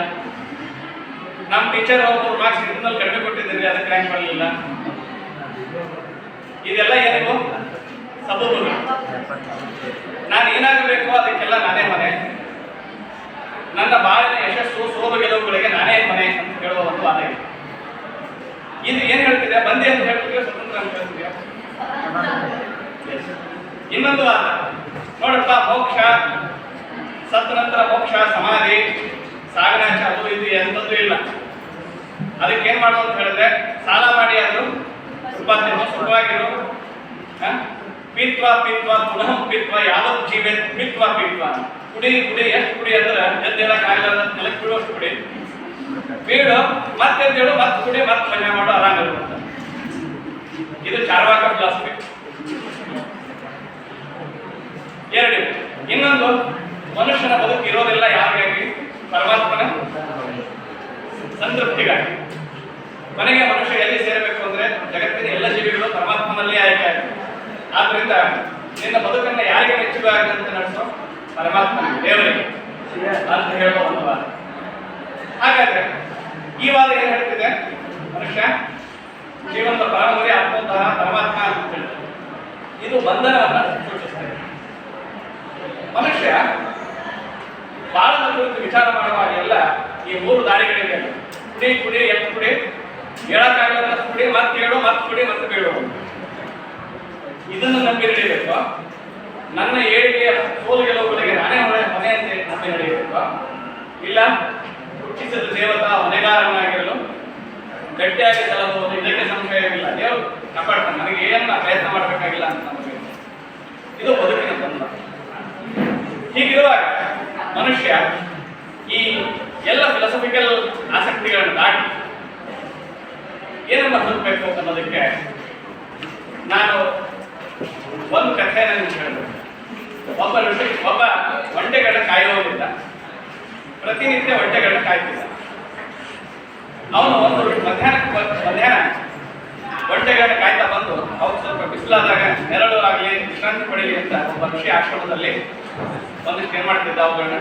ನಮ್ಮ ಟೀಚರ್ 3 ಮಾರ್ಕ್ಸ್ ಇಂಟರ್ನಲ್ ಕಡಿಮೆ ಕೊಟ್ಟಿದ್ದೀರಿ ಅದಕ್ಕೆ ರ್ಯಾಂಕ್ ಮಾಡಲಿಲ್ಲ, ಇದೆಲ್ಲ ಏನಿಗೂ ಸಬೂಬುಗಳು. ನಾನು ಏನಾಗಬೇಕು ಅದಕ್ಕೆಲ್ಲ ನಾನೇ ಹೊಣೆ. ನನ್ನ ಬಾಳಿನ ಯಶಸ್ಸು ಸೋಲು ಗೆಲುವುಗಳಿಗೆ ನಾನೇ ಹೊಣೆ ಅಂತ ಹೇಳುವ ಒಂದು ವಾದ ಇದೆ. ಇದು ಏನ್ ಹೇಳ್ತಿದೆ? ಬಂದಿ ಅಂತ ಹೇಳ್ತಿದ್ಯಾ, ಸ್ವತಂತ್ರ ಅಂತ ಹೇಳ್ತಿದ್ಯಾ? ಇನ್ನೊಂದು ವಾದ ನೋಡಪ್ಪ, ಮೋಕ್ಷ, ಸತ್ತ ನಂತರ ಮೋಕ್ಷ, ಸಮಾಧಿ, ಸಾಗನಾಶ, ಅದು ಇದು ಎಂಥದ್ದು ಇಲ್ಲ. ಅದಕ್ಕೇನ್ ಮಾಡು ಅಂತ ಹೇಳಿದ್ರೆ, ಸಾಲ ಮಾಡಿ ಆದ್ರೂ ಸುಖವಾಗಿರೋ, ಸುಖವಾಗಿರೋ, ಪೀತ್ವ ಪೀತ್ವ ಪುನಃ ಪೀತ್ವ ಯಾವತ್ತು ಜೀವೆ ಪೀತ್ವ ಪೀತ್ವ. ಕುಡಿ ಕುಡಿ, ಎಷ್ಟು ಕುಡಿ ಅಂದ್ರೆ ಎದ್ದು ಹೇಳಕ್ಕಾಗಲ್ಲ, ನೆಲಕ್ಕೆ ಬೀಳುವಷ್ಟು ಕುಡಿ, ಬೀಳು ಮತ್ತೆ ಎದ್ದೇಳು, ಮತ್ತೆ ಕುಡಿ, ಮತ್ತೆ ಮಜಾ ಮಾಡು, ಆರಾಮಿರುವಂತ. ಇದು ಚಾರ್ವಾಕ ಫಿಲಾಸಫಿ. ಎರಡು. ಇನ್ನೊಂದು, ಮನುಷ್ಯನ ಬದುಕು ಇರೋದೆಲ್ಲ ಯಾರಿಗಾಗಿ? ಪರಮಾತ್ಮನ ಸಂತೃಪ್ತಿಗಾಗಿ. ಕೊನೆಗೆ ಮನುಷ್ಯ ಎಲ್ಲಿ ಸೇರಬೇಕು ಅಂದ್ರೆ ಜಗತ್ತಿನ ಎಲ್ಲ ಜೀವಿಗಳು ಪರಮಾತ್ಮನಲ್ಲಿ ಆಯ್ಕೆ ಆಗಿದೆ. ಆದ್ರಿಂದ ನಿನ್ನ ಬದುಕನ್ನ ಯಾರಿಗೆ ಮೆಚ್ಚುಗಾಗಿ ಅಂತ ನಡೆಸೋ? ಪರಮಾತ್ಮನಿಗೆ, ದೇವರಿಗೆ ಅಂತ ಹೇಳುವ ಒಂದು ವಾದ. ಹಾಗಾದ್ರೆ ಈ ವಾದ ಏನ್ ಹೇಳ್ತಿದೆ? ಮನುಷ್ಯ ಜೀವನದ ಪರಮಗುರಿ ಆತ್ಮೋದ್ಧಾರ ಪರಮಾತ್ಮ ಅಂತ ಹೇಳ್ತದೆ. ಇದು ಬಂಧನವನ್ನ ಸೂಚಿಸ್ತದೆ. ಮನುಷ್ಯ ಬಾಳನ ಕುರಿತು ವಿಚಾರ ಮಾಡುವಾಗೆಲ್ಲ ಈ 3 ದಾರಿಗಳಿವೆ. ಕುಡಿ ಕುಡಿ, ಎಷ್ಟು ಕುಡಿ, ಹೇಳಕ್ಕಾಗಲ್ಲ ಕುಡಿ, ಮತ್ತೆ ಹೇಳು, ಮತ್ತೆ ಕುಡಿ, ಮತ್ತೆ ಬೀಳು. ಇದನ್ನು ನಂಬಿ ನಡೀಬೇಕು. ನನ್ನ ಏಳಿಗೆ ಸೋಲು ಗೆಲುವುಗಳಿಗೆ ನಾನೇ ಹೊಣೆ ಅಂತ ನಂಬಿ ನಡೀಬೇಕು. ಇಲ್ಲ, ಹುಟ್ಟಿಸಿದ ದೇವತಾ ಹೊಣೆಗಾರನಾಗಿರಲು ಗಟ್ಟಿಯಾಗಿ ಸಲಹುವುದು, ಇದಕ್ಕೆ ಸಂಶಯವಿಲ್ಲ. ದೇವರು ಕಾಪಾಡ್ತಾನೆ, ನನಗೆ ಏನನ್ನ ಪ್ರಯತ್ನ ಮಾಡಬೇಕಾಗಿಲ್ಲ ಅಂತ ನಮಗೆ. ಇದು ಬದುಕಿನ ಬಂಧ. ಹೀಗಿರುವಾಗ ಮನುಷ್ಯ ಈ ಎಲ್ಲ ಫಿಲಾಸಫಿಕಲ್ ಆಸಕ್ತಿಗಳನ್ನು ದಾಟಿ ಏನನ್ನ ಹುಡುಕಬೇಕು ಅನ್ನೋದಕ್ಕೆ ನಾನು ಒಂದು ಕಥೆಯನ್ನು ನಿಮ್ಗೆ ಹೇಳ್ಬೇಕು. ಒಬ್ಬ ಒಂಟೆಗಳನ್ನ ಕಾಯುವವನಿದ್ದ. ಪ್ರತಿನಿತ್ಯ ಒಂಟೆಗಳನ್ನ ಕಾಯ್ತಿದ್ದ. ಅವನು ಒಂದು ಮಧ್ಯಾಹ್ನ ಒಂಟೆಗಳನ್ನ ಕಾಯ್ತಾ ಬಂದು, ಅವ್ರು ಸ್ವಲ್ಪ ಬಿಸಿಲಾದಾಗ ನೆರಳು ಆಗಲಿ, ವಿಶ್ರಾಂತಿ ಪಡೀಲಿ ಅಂತ ಒಬ್ಬ ಋಷಿ ಆಶ್ರಮದಲ್ಲಿ ಒಂದಿಷ್ಟು ಏನ್ ಮಾಡ್ತಿದ್ದ, ಅವುಗಳನ್ನ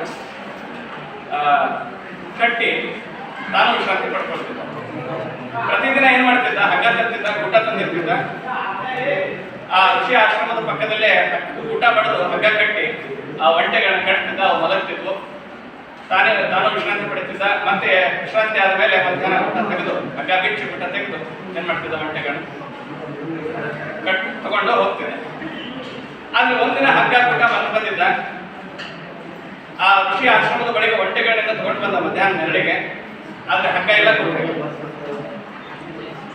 ಕಟ್ಟಿ ತಾನು ವಿಶ್ರಾಂತಿ ಪಡ್ಕೊಳ್ತಿದ್ದ. ಪ್ರತಿದಿನ ಏನ್ ಮಾಡ್ತಿದ್ದ? ಹಗ್ಗ ತರ್ತಿದ್ದ, ಊಟ ತಂದಿರ್ತಿದ್ದ. ಆ ಋಷಿ ಆಶ್ರಮದ ಪಕ್ಕದಲ್ಲೇ ಊಟ ಬಡಿದು ಹಗ್ಗ ಕಟ್ಟಿ ಆ ಒಂಟೆಗಳನ್ನ ಕಟ್ತಿದ್ದ. ಅವು ಮಲಗ್ತಿದ್ವು. ತಾನು ವಿಶ್ರಾಂತಿ ಪಡಿತಿದ್ದ. ಮತ್ತೆ ವಿಶ್ರಾಂತಿ ಆದ್ಮೇಲೆ ಮಧ್ಯಾಹ್ನ ಊಟ ತೆಗೆದು, ಹಗ್ಗ ಬಿಚ್ಚಿ ಊಟ ತೆಗೆದು ಏನ್ ಮಾಡ್ತಿದ್ದ? ಒಂಟೆಗಳನ್ನ ತಗೊಂಡು ಹೋಗ್ತಿದ್ದ. ಆದ್ರೆ ಒಂದಿನ ಹಗ್ಗ ಊಟ ಬಂದಿದ್ದ. ಆ ಋಷಿ ಆಶ್ರಮದ ಬಳಿಗೆ ಒಂಟೆಗಳನ್ನ ತಗೊಂಡು ಬಂದ ಮಧ್ಯಾಹ್ನ ನೆರಳಿಗೆ. ಆದ್ರೆ ಹಗ್ಗ ಎಲ್ಲ ಕೊಟ್ಟಿಲ್ಲ.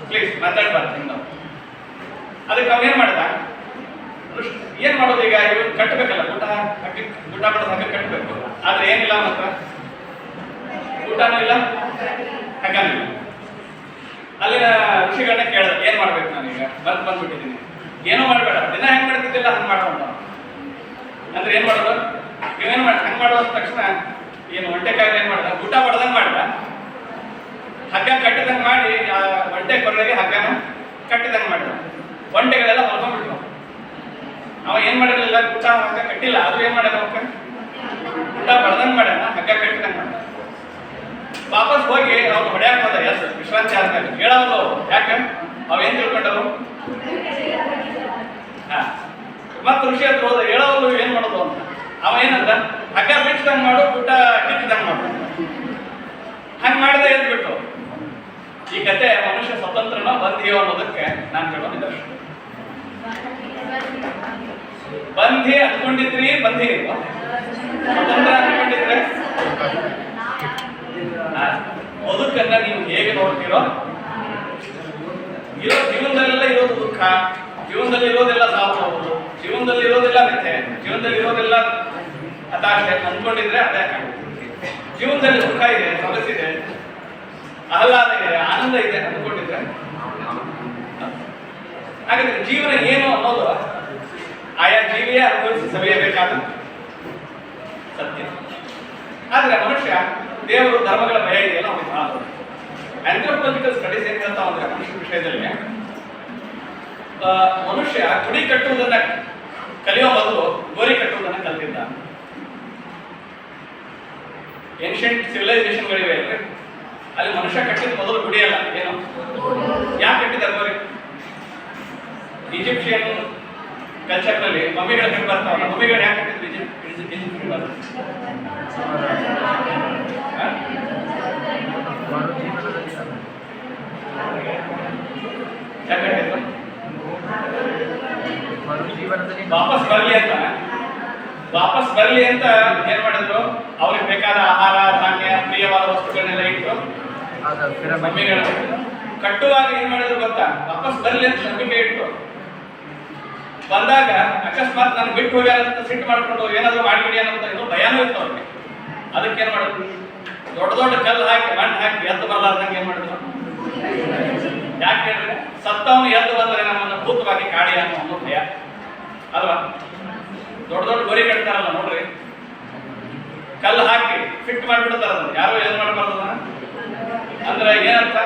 ಪ್ಲೀಸ್ ಮಾತಾಡ್ಬಾರ್ದು ನಾವು. ಅದಕ್ಕೆ ಅವನೇನ್ ಮಾಡ್ದ? ಏನ್ ಮಾಡೋದು ಈಗ? ಇವ್ ಕಟ್ಟಬೇಕಲ್ಲ, ಊಟ ಮಾಡೋದು ಹಗ್ಗ ಕಟ್ಟಬೇಕು. ಆದ್ರೆ ಏನಿಲ್ಲ, ಮಾತ್ರ ಊಟನೂ ಇಲ್ಲ, ಹಗ್ಗನೂ ಇಲ್ಲ. ಅಲ್ಲಿನ ಋಷಿಗಳನ್ನ ಕೇಳಿದ, ಏನ್ ಮಾಡ್ಬೇಕು ನಾನೀಗ? ಬಂದ್ಬಿಟ್ಟಿದ್ದೀನಿ, ಏನೂ ಮಾಡಬೇಡ, ದಿನ ಹೆಂಗ್ ಮಾಡ್ತಿದ್ದಿಲ್ಲ ಹಂಗ್ ಮಾಡೋಣ ಅಂದ್ರೆ ಏನ್ ಮಾಡೋದು? ಇವೇನ್ ಮಾಡಿ ಹಂಗ್ ಮಾಡುವ ತಕ್ಷಣ ಏನು ಒಂಟೆಕಾಯಿ ಏನ್ ಮಾಡ್ದ? ಊಟ ಮಾಡ್ದಂಗ್ ಮಾಡ್ದ, ಹಗ್ಗ ಕಟ್ಟಿದಂಗ್ ಮಾಡಿ ಆ ಒಂಟೆ ಕೊರಳಿಗೆ ಹಗ್ಗನ ಕಟ್ಟಿದಂಗ್ ಮಾಡಿದ. ಒಂಟೆಗಳೆಲ್ಲ ಮಲ್ಕೊಂಡ್ಬಿಟ್ರು. ಅವ ಏನ್ ಮಾಡಿರಲಿಲ್ಲ, ಊಟ ಹಗ್ಗ ಕಟ್ಟಿಲ್ಲ, ಅದು ಏನ್ ಮಾಡ್ಯಾನ? ಊಟ ಬಡ್ದಂಗ್ ಮಾಡ್ಯಾನ, ಹಗ್ಗ ಕಟ್ಟಿದಂಗ್ ಮಾಡ. ವಾಪಸ್ ಹೋಗಿ ಅವ್ನು ಹೊಡ್ಯಾಕ್ ಹೋದ. ಎಸ್, ವಿಶ್ರಾಂತಿ ಆದ್ಮೇಲೆ ಹೇಳೋದು. ಯಾಕೆ? ಅವೇನ್ ತಿಳ್ಕೊಂಡವು? ಮತ್ ಋಷಿ ಹತ್ರ ಹೋದ. ಹೇಳೋದು ಏನ್ ಮಾಡೋದು ಅಂತ. ಅವ ಏನಂದ? ಹಗ್ಗ ಬಿಚ್ಚಿದಂಗ್ ಮಾಡು, ಊಟ ಕಿತ್ತಿದಂಗ್ ಮಾಡು. ಹಂಗ್ ಮಾಡಿದ ಎದ್ಬಿಟ್ಟು. ಈ ಕತೆ ಮನುಷ್ಯ ಸ್ವತಂತ್ರನೋ ಬಂಧಿಯೋ ಅನ್ನೋದಕ್ಕೆ ನಾನು ಹೇಳೋ ನಿದರ್ಶನ. ಬಂಧಿ ಅಂದ್ಕೊಂಡಿದ್ರಿ ಬಂಧಿ ಇಲ್ವಾ? ಸ್ವತಂತ್ರ ಅಂದ್ಕೊಂಡಿದ್ರೆ ಬದುಕನ್ನ ನೀವು ಹೇಗೆ ನೋಡ್ತೀರೋ, ಜೀವನದಲ್ಲೆಲ್ಲ ಇರೋದು ದುಃಖ, ಜೀವನದಲ್ಲಿ ಇರೋದೆಲ್ಲ ಸಾವು, ಜೀವನದಲ್ಲಿ ಇರೋದೆಲ್ಲ ವ್ಯಥೆ, ಜೀವನದಲ್ಲಿ ಇರೋದೆಲ್ಲ ಹತಾಶೆ ಅಂದ್ಕೊಂಡಿದ್ರೆ ಅದೇ ಜೀವನದಲ್ಲಿ ದುಃಖ ಇದೆ, ಸೊಗಸಿದೆ, ಆಹ್ಲಾದ ಇದೆ, ಆನಂದ ಇದೆ ಅಂದ್ಕೊಂಡಿದ್ರೆ ಹಾಗಾದ್ರೆ ಜೀವನ ಏನು ಅನ್ನೋದು ಆಯಾ ಜೀವಿಯೇ ಅನುಭವಿಸಿ ಸವಿಯಬೇಕಾದ ಸತ್ಯ. ಆದ್ರೆ ಮನುಷ್ಯ ದೇವರು ಧರ್ಮಗಳ ಭಯ ಇದೆಯಲ್ಲ ಅವನಿಗೆ ಬಹಳ ದೊಡ್ಡ. ಆಂಥ್ರೋಪಾಲಜಿಕಲ್ ಸ್ಟಡೀಸ್ ಏನ್ ಹೇಳ್ತಾವ ಅಂದ್ರೆ ಮನುಷ್ಯ ವಿಷಯದಲ್ಲಿ ಮನುಷ್ಯ ಗುಡಿ ಕಟ್ಟುವುದನ್ನ ಕಲಿಯೋ ಮೊದಲು ಗೋರಿ ಕಟ್ಟುವುದನ್ನ ಕಲ್ತಿದ್ದ. ಏನ್ಷಿಯಂಟ್ ಸಿವಿಲೈಸೇಷನ್ಗಳಿವೆ ಅಲ್ರಿ, ಅಲ್ಲಿ ಮನುಷ್ಯ ಕಟ್ಟಿದ ಮೊದಲು ಗುಡಿ ಅಲ್ಲ, ಏನು ಯಾಕೆ ಕಟ್ಟಿದ್ದಾರೆ ಗೋರಿ? ಈಜಿಪ್ಷಿಯನ್ ಕಲ್ಚರ್ನಲ್ಲಿ ಮಮ್ಮಿಗಳ ಕಟ್ಟಿ ಬರ್ತಾವಲ್ಲ, ಮಮ್ಮಿಗಳು ಯಾಕೆ ಕಟ್ಟಿದ್ರು? ವಾಪಸ್ ಬರ್ಲಿ ಅಂತ ಏನ್ ಮಾಡಿದ್ರು? ಅವ್ರಿಗೆ ಬೇಕಾದ ಆಹಾರ ಧಾನ್ಯ ಪ್ರಿಯವಾದ ವಸ್ತುಗಳನ್ನೆಲ್ಲ ಇಟ್ಟು ಕಟ್ಟುವಾಗ ಏನ್ ಮಾಡಿದ್ರು ಗೊತ್ತಾ? ವಾಪಸ್ ಬರ್ಲಿ ಅಂತ ನಂಬಿಕೆ ಇಟ್ಟು ಬಂದಾಗ ಅಕಸ್ಮಾತ್ ನಾನು ಬಿಟ್ಟು ಹೋಗ್ಯಾರ ಅಂತ ಸಿಟ್ಟು ಮಾಡ್ಕೊಂಡು ಏನಾದ್ರು ಮಾಡಿಬಿಡಿ ಅನ್ನೋ ಇನ್ನೂ ಭಯಾನೂ ಇತ್ತು ಅವ್ರಿಗೆ. ಅದಕ್ಕೆ ಏನ್ ಮಾಡಿದ್ರು? ದೊಡ್ಡ ದೊಡ್ಡ ಕಲ್ಲು ಹಾಕಿ ಮಣ್ಣು ಹಾಕಿ ಎದ್ದು ಬರಲಾರ್ದಂಗೆ ಏನ್ ಮಾಡಿದ್ರು? ಯಾಕೆ ಹೇಳಿದ್ರೆ ಸತ್ತವನು ಎದ್ದು ಬಂದರೆ ನಮ್ಮನ್ನು ಭೂತವಾಗಿ ಕಾಡಿ ಅನ್ನೋ ಭಯ ಅಲ್ವಾ? ದೊಡ್ಡ ದೊಡ್ಡ ಗೋರಿ ಕಟ್ತಾರಲ್ಲ ನೋಡ್ರಿ, ಕಲ್ಲು ಹಾಕಿ ಫಿಟ್ ಮಾಡಿಬಿಡ್ತಾರ, ಯಾರು ಏನ್ ಮಾಡಬಾರ್ದು ಅಂದ್ರೆ ಏನಂತ?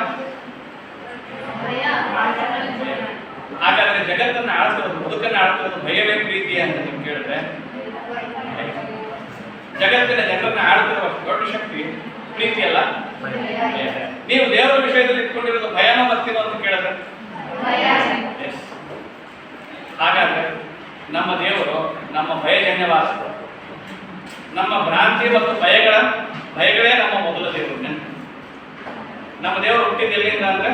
ಹಾಗಾದ್ರೆ ಜಗತ್ತನ್ನ ಆಳ್ತಿರೋದು, ಬದುಕನ್ನ ಆಳ್ತಿರೋದು ಭಯವೇ ಪ್ರೀತಿ ಅಂತ ನೀವು ಕೇಳಿದ್ರೆ, ಜಗತ್ತಿನ ಜನರನ್ನ ಆಳ್ತಿರುವ ದೊಡ್ಡ ಶಕ್ತಿ ಪ್ರೀತಿ ಅಲ್ಲ. ನೀವು ದೇವರ ವಿಷಯದಲ್ಲಿ ಇಟ್ಕೊಂಡಿರೋದು ಭಯನೋ ಬರ್ತೀನೋ ಅಂತ ಕೇಳಿದ್ರೆ, ಹಾಗಾದ್ರೆ ನಮ್ಮ ದೇವರು ನಮ್ಮ ಭಯಜನ್ಯವಾದ, ನಮ್ಮ ಭ್ರಾಂತಿ ಮತ್ತು ಭಯಗಳೇ ನಮ್ಮ ಮೊದಲ ದೇವರು. ನಮ್ಮ ದೇವರು ಹುಟ್ಟಿದ್ದು ಎಲ್ಲಿಂದ ಅಂದ್ರೆ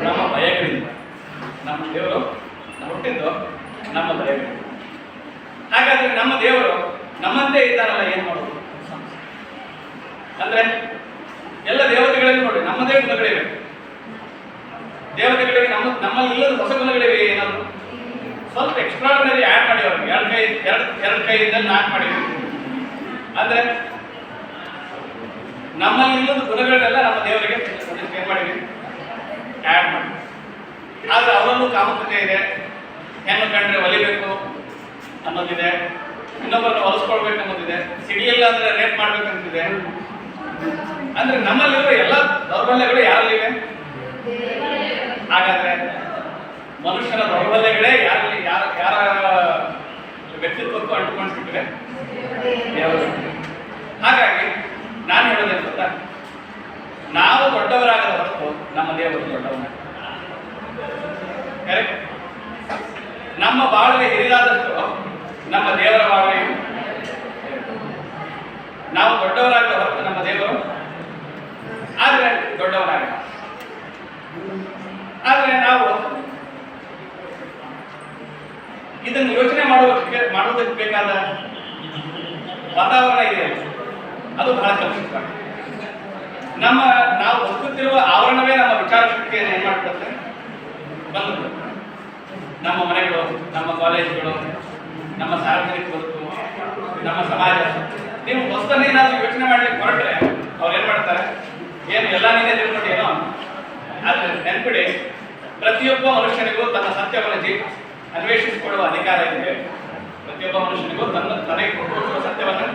ನಮ್ಮ ಭಯಗಳಿಂದ. ನಮ್ಮ ದೇವರು ಹುಟ್ಟಿದ್ದು ನಮ್ಮ ಭಯಗಳಿಂದ. ಹಾಗಾದ್ರೆ ನಮ್ಮ ದೇವರು ನಮ್ಮಂತೆ ಇದ್ದಾರಲ್ಲ, ಏನ್ ಮಾಡೋದು ಅಂದ್ರೆ ಎಲ್ಲ ದೇವತೆಗಳಲ್ಲಿ ನೋಡಿ ನಮ್ಮದೇ ಗುಣಗಳಿವೆ. ದೇವತೆಗಳಿಗೆ ನಮ್ಮಲ್ಲಿ ಇಲ್ಲದ ಹೊಸ ಗುಣಗಳಿವೆ. ಏನಾದ್ರು ಸ್ವಲ್ಪ ಎಕ್ಸ್ಟ್ರಾರ್ಡಿನರಿ ಆ್ಯಡ್ ಮಾಡಿ ಅವ್ರಿಗೆ ಎರಡು ಕೈಯಿಂದ 4 ಮಾಡಿದ್ವಿ ಅಂದ್ರೆ ನಮ್ಮಲ್ಲಿ ಇಲ್ಲದ ಗುಣಗಳನ್ನೆಲ್ಲ ನಮ್ಮ ದೇವರಿಗೆ ಏನ್ ಮಾಡಿದ್ವಿ? ಆ್ಯಡ್ ಮಾಡಿ. ಆದ್ರೆ ಅವರಲ್ಲೂ ಕಾಮುಕತೆ ಇದೆ, ಹೆಣ್ಣು ಕಂಡ್ರೆ ಒಲಿಬೇಕು ಅನ್ನೋದಿದೆ, ಇನ್ನೊಬ್ಬರನ್ನ ಹೊಲಿಸ್ಕೊಳ್ಬೇಕು ಅನ್ನೋದಿದೆ, ಸಿಡಿಲಿಲ್ಲ ಅಂದ್ರೆ ರೇಪ್ ಮಾಡ್ಬೇಕಂತಿದೆ. ಅಂದ್ರೆ ನಮ್ಮಲ್ಲಿರುವ ಎಲ್ಲ ದೌರ್ಬಲ್ಯಗಳು ಯಾರಲ್ಲಿವೆ? ಹಾಗಾದ್ರೆ ಮನುಷ್ಯನ ದೌರ್ಬಲ್ಯಗಳೇ ಯಾರ ವ್ಯಕ್ತಿತ್ವಕ್ಕೂ ಅಂಟುಕೊಂಡ್ಬಿಟ್ಟಿವೆ. ಹಾಗಾಗಿ ನಾನು ಹೇಳೋದೇನು ಗೊತ್ತಾ? ನಾವು ದೊಡ್ಡವರಾಗದ ಹೊರತು ನಮ್ಮ ದೇವರು ದೊಡ್ಡವನ. ಕರೆಕ್ಟ್. ನಮ್ಮ ಬಾಳ್ವೆ ಹಿರಿದಾದಷ್ಟು ನಮ್ಮ ದೇವರ ಬಾಳ್ವೆ. ನಾವು ದೊಡ್ಡವರಾಗದ ಹೊರತು ನಮ್ಮ ದೇವರು ಆದ್ರೆ ದೊಡ್ಡವರಾಗ. ಆದ್ರೆ ನಾವು ಇದನ್ನು ಯೋಚನೆ ಮಾಡುವುದಕ್ಕೆ ಬೇಕಾದ ವಾತಾವರಣ ಇದೆ, ಅದು ಬಹಳ ಕಲುಷಿತ. ನಾವು ಬದುಕುತ್ತಿರುವ ಆವರಣವೇ ನಮ್ಮ ವಿಚಾರ ಶಕ್ತಿಯನ್ನು ಏನ್ ಮಾಡಿಬಿಡುತ್ತೆ? ಬಂದು ನಮ್ಮ ಮನೆಗಳು, ನಮ್ಮ ಕಾಲೇಜುಗಳು, ನಮ್ಮ ಸಾರ್ವಜನಿಕ ಬದುಕು, ನಮ್ಮ ಸಮಾಜ. ನೀವು ಹೊಸದನ್ನ ಏನಾದ್ರು ಯೋಚನೆ ಮಾಡ್ಲಿಕ್ಕೆ ಹೊರಟ್ರೆ ಅವ್ರು ಏನ್ ಮಾಡ್ತಾರೆ? ಏನು ಎಲ್ಲ ನೀನೇ ತಿಳ್ಕೊಂಡು ಏನೋ. ಆದ್ರೆ ನೆನ್ಪಿಡಿ, ಪ್ರತಿಯೊಬ್ಬ ಮನುಷ್ಯನಿಗೂ ತನ್ನ ಸತ್ಯವನ್ನು ಅನ್ವೇಷಿಸಿಕೊಳ್ಳುವ ಅಧಿಕಾರ ಇದೆ. ಪ್ರತಿಯೊಬ್ಬ ಮನುಷ್ಯನಿಗೂ ತನಗೆ ಕೊಟ್ಟಿರುವ ಸತ್ಯವನ್ನು,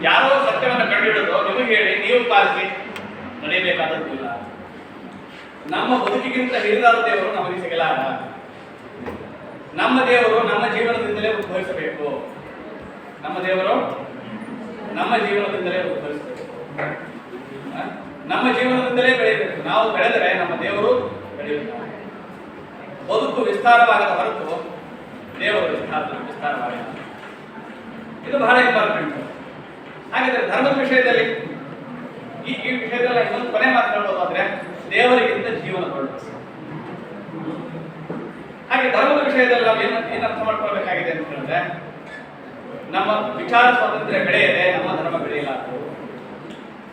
ಯಾರೋ ಸತ್ಯವನ್ನು ಕಂಡುಹಿಡಿದು ನಿಮಗೆ ಹೇಳಿ ನೀವು ಪಾಲಿಸಿ ನಡೆಯಬೇಕಾದದ್ದು ಇಲ್ಲ. ನಮ್ಮ ಬದುಕಿಗಿಂತ ಹಿರಿದಾದ ದೇವರು ನಮಗೆ ಸಿಗಲಾರ. ನಮ್ಮ ದೇವರು ನಮ್ಮ ಜೀವನದಿಂದಲೇ ಉದ್ಭವಿಸಬೇಕು. ನಮ್ಮ ದೇವರು ನಮ್ಮ ಜೀವನದಿಂದಲೇ ಉದ್ಭವಿಸಬೇಕು. ನಮ್ಮ ಜೀವನದಿಂದಲೇ ಬೆಳೆಯಬೇಕು. ನಾವು ಬೆಳೆದರೆ ನಮ್ಮ ದೇವರು ಬೆಳೆಯುತ್ತಾರೆ. ಬದುಕು ವಿಸ್ತಾರವಾಗದ ಹೊರತು ದೇವರು ವಿಸ್ತಾರವಾಗಲ್ಲ. ಇದು ಬಹಳ ಇಂಪಾರ್ಟೆಂಟ್. ಹಾಗಿದ್ರೆ ಧರ್ಮದ ವಿಷಯದಲ್ಲಿ ಈ ವಿಷಯದಲ್ಲಿ ಇನ್ನೊಂದು ಕೊನೆ ಮಾತು ಹೇಳ್ಬೋದಾದ್ರೆ, ದೇವರಿಗಿಂತ ಜೀವನ ದೊಡ್ಡದು. ಹಾಗೆ ಧರ್ಮದ ವಿಷಯದಲ್ಲಿ ನಾವು ಏನು ಅರ್ಥ ಮಾಡ್ಕೊಳ್ಬೇಕಾಗಿದೆ ಅಂತ ಹೇಳಿದ್ರೆ, ನಮ್ಮ ವಿಚಾರ ಸ್ವಾತಂತ್ರ್ಯ ಬೆಳೆಯದೆ ನಮ್ಮ ಧರ್ಮ ಬೆಳೆಯಲ್ಲ.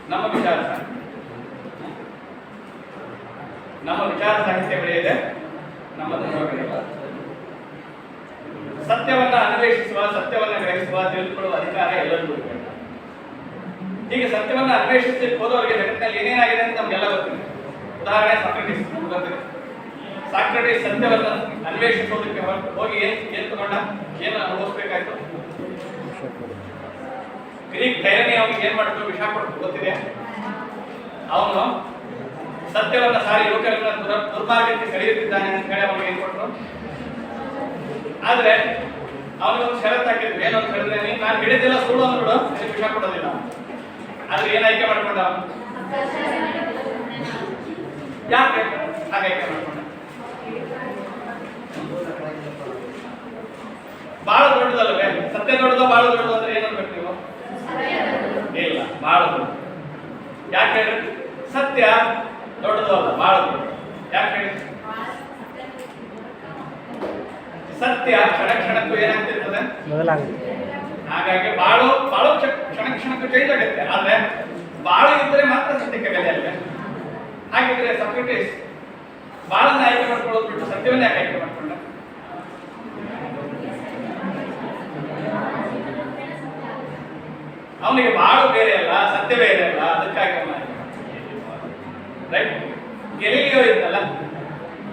ನಮ್ಮ ವಿಚಾರ ಸಾಹಿತ್ಯ ಬೆಳೆಯದೆ ನಮ್ಮ ಧರ್ಮ ಬೆಳೆಯಲ್ಲ. ಸತ್ಯವನ್ನ ಅನ್ವೇಷಿಸುವ, ಸತ್ಯವನ್ನ ಗ್ರಹಿಸುವ, ತಿಳಿದುಕೊಳ್ಳುವ ಅಧಿಕಾರ ಎಲ್ಲರಿಗೂ ಇದೆ. ಹೀಗೆ ಸತ್ಯವನ್ನ ಅನ್ವೇಷಿಸಲಿಕ್ಕೆ ಹೋದವರಿಗೆ ಜಗತ್ತಿನಲ್ಲಿ ಏನೇನಾಗಿದೆ ಅಂತ ನಮ್ಗೆಲ್ಲ ಗೊತ್ತಿದೆ. ಉದಾಹರಣೆ ಸಾಕ್ರೆಟಿಸ್ ಗೊತ್ತಿದೆ. ಸಾಕ್ರೆಟಿಸ್ ಸತ್ಯವನ್ನ ಅನ್ವೇಷಿಸೋದಕ್ಕೆ ಹೋಗಿ ಏನ್ ತಗೊಂಡ, ಏನು ಅನುಭವಿಸ್ಬೇಕಾಯ್ತು? ಗ್ರೀಕ್ ಟೈರನಿ ಅವನಿಗೆ ಏನ್ ಮಾಡ್ತು? ವಿಷ ಕೊಟ್ಟು ಗೊತ್ತಿದೆ. ಅವನು ಸತ್ಯವನ್ನ ಸಾರಿ ಯುವಕರನ್ನ ದುರ್ಮಾರ್ಗಕ್ಕೆ ಸೆಳೆಯುತ್ತಿದ್ದಾನೆ ಅಂತ ಹೇಳಿ ಅವನಿಗೆ ಏನ್ ಕೊಟ್ಟರು? ಆದ್ರೆ ಅವನಿಗೊಂದು ಷರತ್ತು ಹಾಕಿದ್ರು. ಏನು ಅಂತ ಹೇಳಿದ್ರೆ, ನಾನು ಹಿಡಿದಿಲ್ಲ ಸುಳ್ಳು ಅಂದ್ಬಿಡು, ವಿಷ ಕೊಡೋದಿಲ್ಲ. ಆದ್ರೆ ಏನ್ ಆಯ್ಕೆ ಮಾಡ್ಕೊಂಡ? ಯಾಕೆ ಹಾಗೆ ಆಯ್ಕೆ ಮಾಡ್ಕೊಂಡ? ಬಹಳ ದೊಡ್ಡದಲ್ವೇ? ಸತ್ಯ ದೊಡ್ಡದು, ಬಹಳ ದೊಡ್ಡದು ಅಂದ್ರೆ ಏನನ್ಬೇಕು ನೀವು? ಇಲ್ಲ, ಬಹಳ ದೊಡ್ಡದು. ಯಾಕೆ ಹೇಳಿ? ಸತ್ಯ ದೊಡ್ಡದು ಅಲ್ಲ, ಬಹಳ ದೊಡ್ಡದು. ಯಾಕೆ ಹೇಳಿ? ಸತ್ಯ ಕ್ಷಣ ಕ್ಷಣಕ್ಕೂ ಏನಾಗ್ತಿರ್ತದೆ? ಹಾಗಾಗಿ ಬಾಳು ಕ್ಷಣ ಕ್ಷಣಕ್ಕೂ ಚೇಂಜ್ ಆಗುತ್ತೆ. ಆದ್ರೆ ಬಾಳು ಇದ್ರೆ ಮಾತ್ರ ಸತ್ಯಕ್ಕೆ ಬೆಲೆ ಅಲ್ವೇ? ಹಾಗಿದ್ರೆ ಸಾಕ್ರೆಟಿಸ್ ಬಾಳನ್ನ ಆಯ್ಕೆ ಮಾಡ್ಕೊಳ್ಳೋದು ಬಿಟ್ಟು ಸತ್ಯವನ್ನ ಯಾಕೆ ಆಯ್ಕೆ ಮಾಡ್ಕೊಂಡ? ಅವನಿಗೆ ಬಾಳು ಬೇರೆ ಅಲ್ಲ, ಸತ್ಯ ಬೇರೆ ಅಲ್ಲ, ಅದಕ್ಕಾಗಿ ರೈಟ್. ಗೆಲಿಲಿಯೋ ಇದ್ದಲ್ಲ,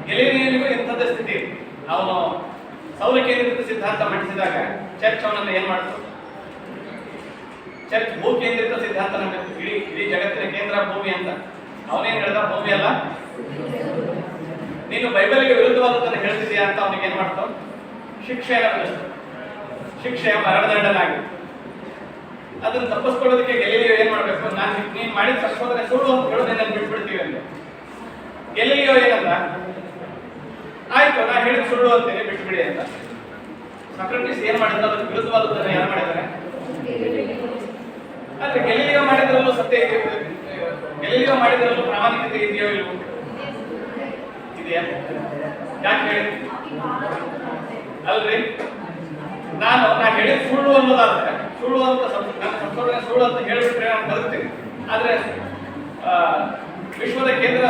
ಗೆಲಿಲಿಯನಿಗೂ ಇಂಥದ್ದೇ ಸ್ಥಿತಿ. ಅವನು ಸೌರ ಕೇಂದ್ರಿತ ಸಿದ್ಧಾಂತ ಮಂಡಿಸಿದಾಗ ಚರ್ಚ್ ಅವನನ್ನ ಏನ್ ಮಾಡ್ತು? ಚರ್ಚ್ ಭೂ ಕೇಂದ್ರಿತ ಸಿದ್ಧಾಂತ ನಂಬಿತ್ತು. ಇಡೀ ಜಗತ್ತಿನ ಕೇಂದ್ರ ಭೂಮಿ ಅಂತ. ಅವನೇನ್ ಹೇಳ್ದ? ಭೂಮಿ ಅಲ್ಲ, ನೀನು ಬೈಬಲ್ಗೆ ವಿರುದ್ಧವಾದದ್ದನ್ನು ಹೇಳ್ತಿದ್ಯಾ ಅಂತ ಅವನಿಗೆ ಏನ್ ಮಾಡ್ತಾವ? ಶಿಕ್ಷೆಯನ್ನು ವಿಧಿಸ್ತು. ಶಿಕ್ಷೆಯ ಮರಣದಂಡನಾಗಿ. ಅದನ್ನು ತಪ್ಪಿಸ್ಕೊಳ್ಳೋದಕ್ಕೆ ಗೆಲಿಲಿಯೋ ಏನ್ ಮಾಡ್ಬೇಕು? ನೀನ್ ಮಾಡಿದ ಸಂಶೋಧನೆ ಸುಳ್ಳು ಅಂತ ಹೇಳೋದನ್ನ ಬಿಟ್ಬಿಡ್ತೀವಿ ಅಂತ. ಗೆಲಿಲಿಯೋ ಏನಂದ? ಆಯ್ತು, ನಾ ಹೇಳಿದ ಸುಳ್ಳು ಅಂತೇನೆ, ಬಿಟ್ಬಿಡಿ ಅಂತ. ಸಾಕ್ರೆಟಿಸ್ ಏನ್ ಮಾಡಿದ್ರು? ಅದಕ್ಕೆ ವಿರುದ್ಧವಾದದ್ದನ್ನು ಯಾರು ಮಾಡಿದ್ದಾರೆ? ಆದ್ರೆ ಗೆಲಿಲಿಯೋ ಮಾಡಿದ್ರಲ್ಲೂ ಸತ್ಯ ಇದೆ, ಗೆಲಿಲಿಯೋ ಮಾಡಿದ್ರಲ್ಲೂ ಪ್ರಾಮಾಣಿಕತೆ ಇದೆಯೋ ಇಲ್ವೋ? ಇದೆಯಾ? ಯಾಕೆ ಹೇಳಿ? ಅಲ್ರಿ, ನಾ ಹೇಳಿದ ಸುಳ್ಳು ಅನ್ನೋದಾದ್ರೆ, ಸುಳ್ಳು ಅಂತ ನನ್ನ ಸಂಶೋಧನೆ ಸುಳ್ಳು ಅಂತ ಹೇಳಿಬಿಟ್ರೆ ನಾನು ಬದುಕ್ತೀನಿ. ಆದ್ರೆ ವಿಶ್ವದ ಕೇಂದ್ರ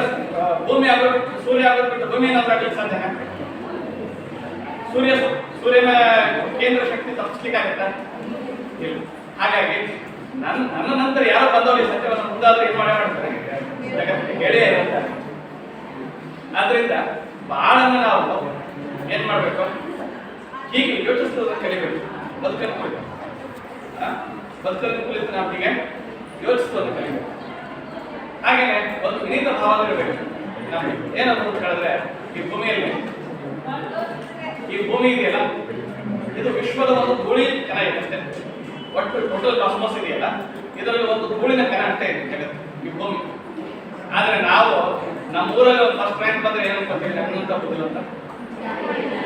ಭೂಮಿ ಆಗೋಗ್ಬಿಟ್ಟು, ಸೂರ್ಯ ಆಗೋಗ್ಬಿಟ್ಟು ಭೂಮಿ ಏನಾಗ್ಲಿಕ್ಕೆ ಸಾಧ್ಯನಾ? ಸೂರ್ಯನ ಕೇಂದ್ರ ಶಕ್ತಿ ತಪ್ಪಿಸ್ಲಿಕ್ಕಾಗತ್ತಾ? ಇಲ್ಲ. ಹಾಗಾಗಿ ನನ್ನ ನಂತರ ಯಾರೋ ಬಂದವರಿಗೆ ಸತ್ಯವನ್ನು ಮುಂದಾದ್ರೂ ಏನ್ ಮಾಡ್ತಾರೆ? ಜಗತ್ತಿಗೆ ಹೇಳೇ ಇರ್ತಾರೆ. ಆದ್ರಿಂದ ಬಾಳನ್ನ ನಾವು ಏನ್ ಮಾಡ್ಬೇಕು? ಹೀಗೆ ಯೋಚಿಸೋದನ್ನ ಕಲಿಬೇಕು. ಬದುಕನ್ನು ಕುರಿತು ನಮಗೆ ಯೋಚಿಸೋದನ್ನ ಕಲಿಬೇಕು. ಹಾಗೇನೆ ಒಂದು ವಿನೀತ ಭಾವ ಇರಬೇಕು ನಮಗೆ. ಏನಂತ ಹೇಳಿದ್ರೆ, ಈ ಭೂಮಿ ಇದೆಯಲ್ಲ, ಇದು ವಿಶ್ವದ ಒಂದು ಧೂಳಿ ಕಣ ಇರುತ್ತೆ. ಒಟ್ಟು ಟೋಟಲ್ ಕಾಸ್ಮೋಸ್ ಇದೆಯಲ್ಲ, ಇದರಲ್ಲಿ ಒಂದು ಧೂಳಿನ ಕಣ ಅಂತ ಇದೆ ಜಗತ್ತು, ಈ ಭೂಮಿ. ಆದ್ರೆ ನಾವು ನಮ್ಮ ಊರಲ್ಲಿ ಒಂದು ಫಸ್ಟ್ ರ್ಯಾಂಕ್ ಬಂದ್ರೆ ಏನು ಅನ್ಕೋತೀವಿ? ಅನಂತ ಬುದ್ಧಿಲ್ಲ ಅಂತ.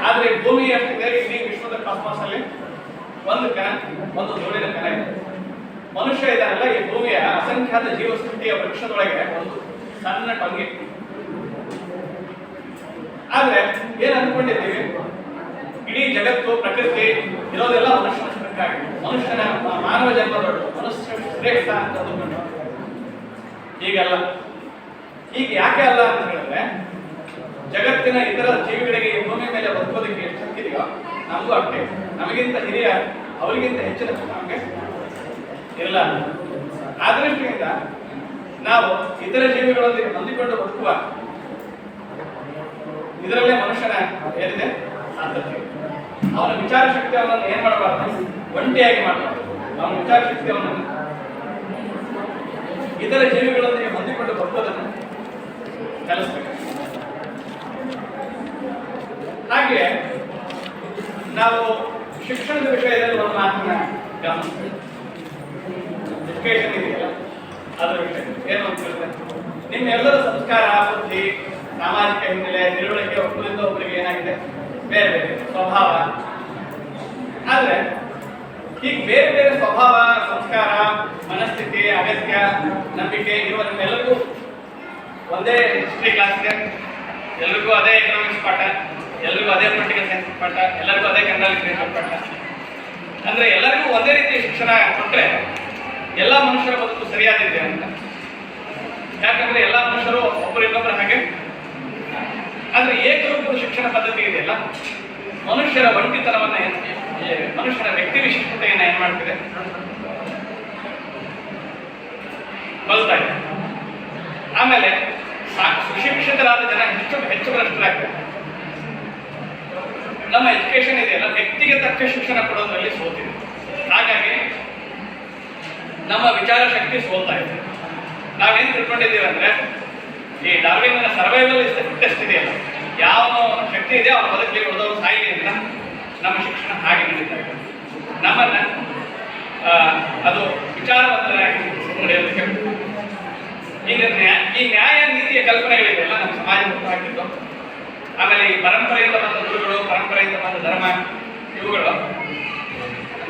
ಆದ್ರೆ ಈ ಭೂಮಿ ಎಷ್ಟಿದೆ? ಇಡೀ ವಿಶ್ವದ ಕಾಸ್ಮೋಸ್ ಅಲ್ಲಿ ಒಂದು ಕಣ, ಒಂದು ಧೂಳಿನ ಕಣ ಇದೆ. ಮನುಷ್ಯ ಇದಾನಲ್ಲ, ಈ ಭೂಮಿಯ ಅಸಂಖ್ಯಾತ ಜೀವಸೃಷ್ಟಿಯ ವೃಕ್ಷದೊಳಗೆ ಒಂದು ಸಣ್ಣ ಟೊಂಗೆ. ಆದ್ರೆ ಏನ್ ಅನ್ಕೊಂಡಿದ್ದೀವಿ? ಇಡೀ ಜಗತ್ತು, ಪ್ರಕೃತಿ ಇರೋದೆಲ್ಲ ಮನುಷ್ಯನ ಸೃಷ್ಟಿಯಾಗಿದೆ. ಮನುಷ್ಯನ ಮಾನವ ಜನ್ಮ ದೊಡ್ಡ, ಮನುಷ್ಯ ಶ್ರೇಷ್ಠ ಅಂತ ಅಂದ್ಕೊಂಡು ಹೀಗಲ್ಲ. ಹೀಗೆ ಯಾಕೆ ಅಲ್ಲ ಅಂತ ಹೇಳಿದ್ರೆ, ಜಗತ್ತಿನ ಇತರ ಜೀವಿಗಳಿಗೆ ಈ ಭೂಮಿ ಮೇಲೆ ಬದುಕೋದಕ್ಕೆ ಎಷ್ಟು ಶಕ್ತಿದೆಯೋ ನಮಗೂ ಅಷ್ಟೇ. ನಮಗಿಂತ ಹಿರಿಯ, ಅವರಿಗಿಂತ ಹೆಚ್ಚಿನ ನಮಗೆ ಇಲ್ಲ. ಆ ದೃಷ್ಟಿಯಿಂದ ನಾವು ಇತರ ಜೀವಿಗಳೊಂದಿಗೆ ಹೊಂದಿಕೊಂಡು ಬದುಕುವ ಇದರಲ್ಲೇ ಮನುಷ್ಯನ ಏನಿದೆ ಸಾಧ್ಯತೆ. ಅವನ ವಿಚಾರ ಶಕ್ತಿ ಅವನನ್ನು ಏನ್ ಮಾಡಬಾರ್ದು? ಒಂಟಿಯಾಗಿ ಮಾಡಬಾರ್ದು. ಅವನ ವಿಚಾರ ಶಕ್ತಿ ಅವನನ್ನು ಇತರ ಜೀವಿಗಳೊಂದಿಗೆ ಹೊಂದಿಕೊಂಡು ಬದುಕೋದನ್ನು ಕಲಿಸ್ಬೇಕು. ಹಾಗೆ ನಾವು ಶಿಕ್ಷಣದ ವಿಷಯದಲ್ಲಿ ಒಂದು ಮಾತನ್ನ ಗಮನಿಸಬೇಕು. ಎಜುಕೇಶನ್ ಇದೆಯಲ್ಲ, ಅದರ ವಿಷಯ ಏನು ಅಂತ ಹೇಳಿದ್ರೆ, ನಿಮ್ಮೆಲ್ಲರ ಸಂಸ್ಕಾರ, ಬುದ್ಧಿ, ಸಾಮಾಜಿಕ ಹಿನ್ನೆಲೆ, ತಿಳುವಳಿಕೆ ಒಬ್ಬರಿಂದ ಒಬ್ಬರಿಗೆ ಏನಾಗಿದೆ? ಬೇರೆ ಬೇರೆ ಸ್ವಭಾವ. ಆದ್ರೆ ಹೀಗೆ ಬೇರೆ ಬೇರೆ ಸ್ವಭಾವ, ಸಂಸ್ಕಾರ, ಮನಸ್ಥಿತಿ, ಅಗತ್ಯ, ನಂಬಿಕೆ ಇರುವ ನಿಮ್ಮೆಲ್ಲರಿಗೂ ಒಂದೇ ಹಿಸ್ಟ್ರಿ ಕ್ಲಾಸ್ ಇದೆ, ಎಲ್ರಿಗೂ ಅದೇ ಎಕನಾಮಿಕ್ಸ್ ಪಾಠ, ಎಲ್ರಿಗೂ ಅದೇ ಪೊಲಿಟಿಕಲ್ ಸೈನ್ಸ್ ಪಾಠ, ಎಲ್ಲರಿಗೂ ಅದೇ ಕನ್ನಡ ಲಿಟ್ರೇಚರ್ ಪಾಠ. ಅಂದರೆ ಎಲ್ಲರಿಗೂ ಒಂದೇ ರೀತಿಯ ಶಿಕ್ಷಣ ಕೊಟ್ಟರೆ ಎಲ್ಲ ಮನುಷ್ಯರ ಬದುಕು ಸರಿಯಾದಿದೆ ಅಂತ. ಯಾಕಂದ್ರೆ ಎಲ್ಲ ಮನುಷ್ಯರು ಒಬ್ಬರಿಗೊಬ್ಬರ ಹಾಗೆ. ಆದರೆ ಏಕರೂಪದ ಶಿಕ್ಷಣ ಪದ್ಧತಿ ಇದೆಯಲ್ಲ, ಮನುಷ್ಯರ ಒಂಟಿತನವನ್ನು, ಮನುಷ್ಯರ ವ್ಯಕ್ತಿ ವಿಶಿಷ್ಟತೆಯನ್ನು ಏನು ಮಾಡ್ತಿದೆ, ಬಲ್ತಾ ಇದೆ. ಆಮೇಲೆ ಸುಶಿಕ್ಷಿತರಾದ ಜನ ಹೆಚ್ಚು ಭ್ರಷ್ಟರಾಗ್ತಾರೆ. ನಮ್ಮ ಎಜುಕೇಶನ್ ಇದೆಯಲ್ಲ, ವ್ಯಕ್ತಿಗೆ ತಕ್ಕ ಶಿಕ್ಷಣ ಕೊಡೋದ್ರಲ್ಲಿ ಸೋತಿದೆ. ಹಾಗಾಗಿ ನಮ್ಮ ವಿಚಾರ ಶಕ್ತಿ ಸೋಲ್ತಾ ಇದೆ. ನಾವೇನು ತಿಳ್ಕೊಂಡಿದ್ದೀವಿ ಅಂದ್ರೆ, ಈ ಡಾರ್ವಿನ್ನ ಸರ್ವೈವಲ್ ಇಸ್ ದ ಫಿಟ್ಟೆಸ್ಟ್ ಇದೆಯಲ್ಲ, ಯಾವ ಶಕ್ತಿ ಇದೆ ಅವನ ಬದುಕಲಿ, ಉಳಿದವರು ಸಾಯಿಲಿ ಅಂತ ನಮ್ಮ ಶಿಕ್ಷಣ ಹಾಗೆ ನಡೀತಾ ಇದೆ. ನಮ್ಮನ್ನ ಅದು ವಿಚಾರವಂತರಾಗಿ ನಡೆಯೋದಕ್ಕೆ ಈ ನ್ಯಾಯ ನೀತಿಯ ಕಲ್ಪನೆಗಳಿದೆಯಲ್ಲ ನಮ್ಮ ಸಮಾಜ ಹುಟ್ಟು ಹಾಕಿದ್ದು. ಆಮೇಲೆ ಈ ಪರಂಪರೆಯಿಂದ ಬಂದ ಗುರುಗಳು, ಪರಂಪರೆಯಿಂದ ಬಂದ ಧರ್ಮ, ಇವುಗಳು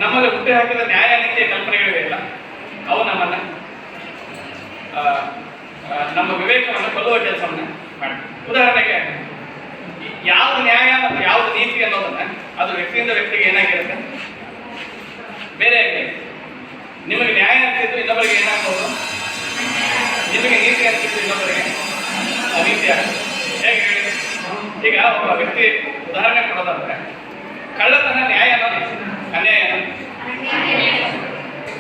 ನಮ್ಮಲ್ಲಿ ಹುಟ್ಟು ಹಾಕಿದ ನ್ಯಾಯ ನೀತಿಯ ಕಲ್ಪನೆಗಳಿವೆಯಲ್ಲ, ಅವು ನಮ್ಮನ್ನ ನಮ್ಮ ವಿವೇಕವನ್ನು ಕೊಲ್ಲುವ ಕೆಲಸವನ್ನು ಮಾಡ್ತೀವಿ. ಉದಾಹರಣೆಗೆ ಯಾವ್ದು ನ್ಯಾಯ ಮತ್ತು ಯಾವ್ದು ನೀತಿ ಅನ್ನೋದನ್ನ ಅದು ವ್ಯಕ್ತಿಯಿಂದ ವ್ಯಕ್ತಿಗೆ ಏನಾಗಿರುತ್ತೆ, ಬೇರೆ ಆಗಿದೆ. ನಿಮಗೆ ನ್ಯಾಯ ಅನಿಸಿದ್ದು ಇನ್ನೊಬ್ಬರಿಗೆ ಏನಾಗ್ಬೋದು, ನಿಮಗೆ ನೀತಿ ಅನಿಸಿದ್ದು ಇನ್ನೊಬ್ಬರಿಗೆ ಅನೀತಿ ಆಗುತ್ತೆ. ಹೇಗೆ ಹೇಳಿ? ಈಗ ಒಬ್ಬ ವ್ಯಕ್ತಿ ಉದಾಹರಣೆ ಕೊಡೋದಾದ್ರೆ, ಕಳ್ಳತನ ನ್ಯಾಯ ಅನ್ನೋದು ಅನ್ಯಾಯ,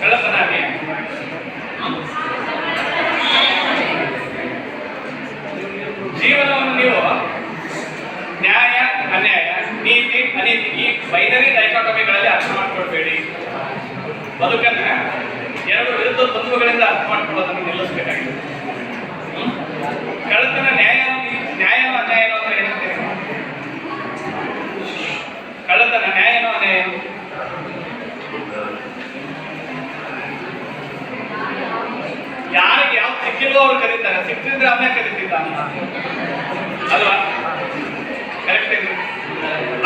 ಕಳ್ಳತನ ಅನ್ಯಾಯ. ಜೀವನವನ್ನು ನೀವು ನ್ಯಾಯ ಅನ್ಯಾಯ, ನೀತಿ ಅನೀತಿ, ಈ ಬೈನರಿ ಡೈಕಾಟಮಿಗಳಲ್ಲಿ ಅರ್ಥ ಮಾಡ್ಕೊಳ್ಬೇಡಿ. ಬದುಕನ್ನ ಎರಡು ವಿರುದ್ಧ ದ್ವಂದ್ವಗಳಿಂದ ಅರ್ಥ ಮಾಡ್ಕೊಳ್ಳೋದನ್ನು ನಿಲ್ಲಿಸಬೇಕಾಗಿದೆ. ಕಳ್ಳತನ ನ್ಯಾಯನೋ ಅನ್ಯಾಯನೋ ಅಂದ್ರೆ ಏನಂತೀರಿ? ಕಳ್ಳತನ ನ್ಯಾಯನೋ ಅನ್ಯಾಯನೋ? ಯಾರಿಗೆ ಯಾವ್ದು ಸಿಕ್ಕಿಲ್ವೋ ಅವ್ರು ಕರೀತಾರೆ, ಸಿಕ್ತಿದ್ರೆ ಅವನೇ ಕರೀತಿದ್ದ ಅಲ್ವಾ? ಕರೆಕ್ಟ್ ಇದೆ.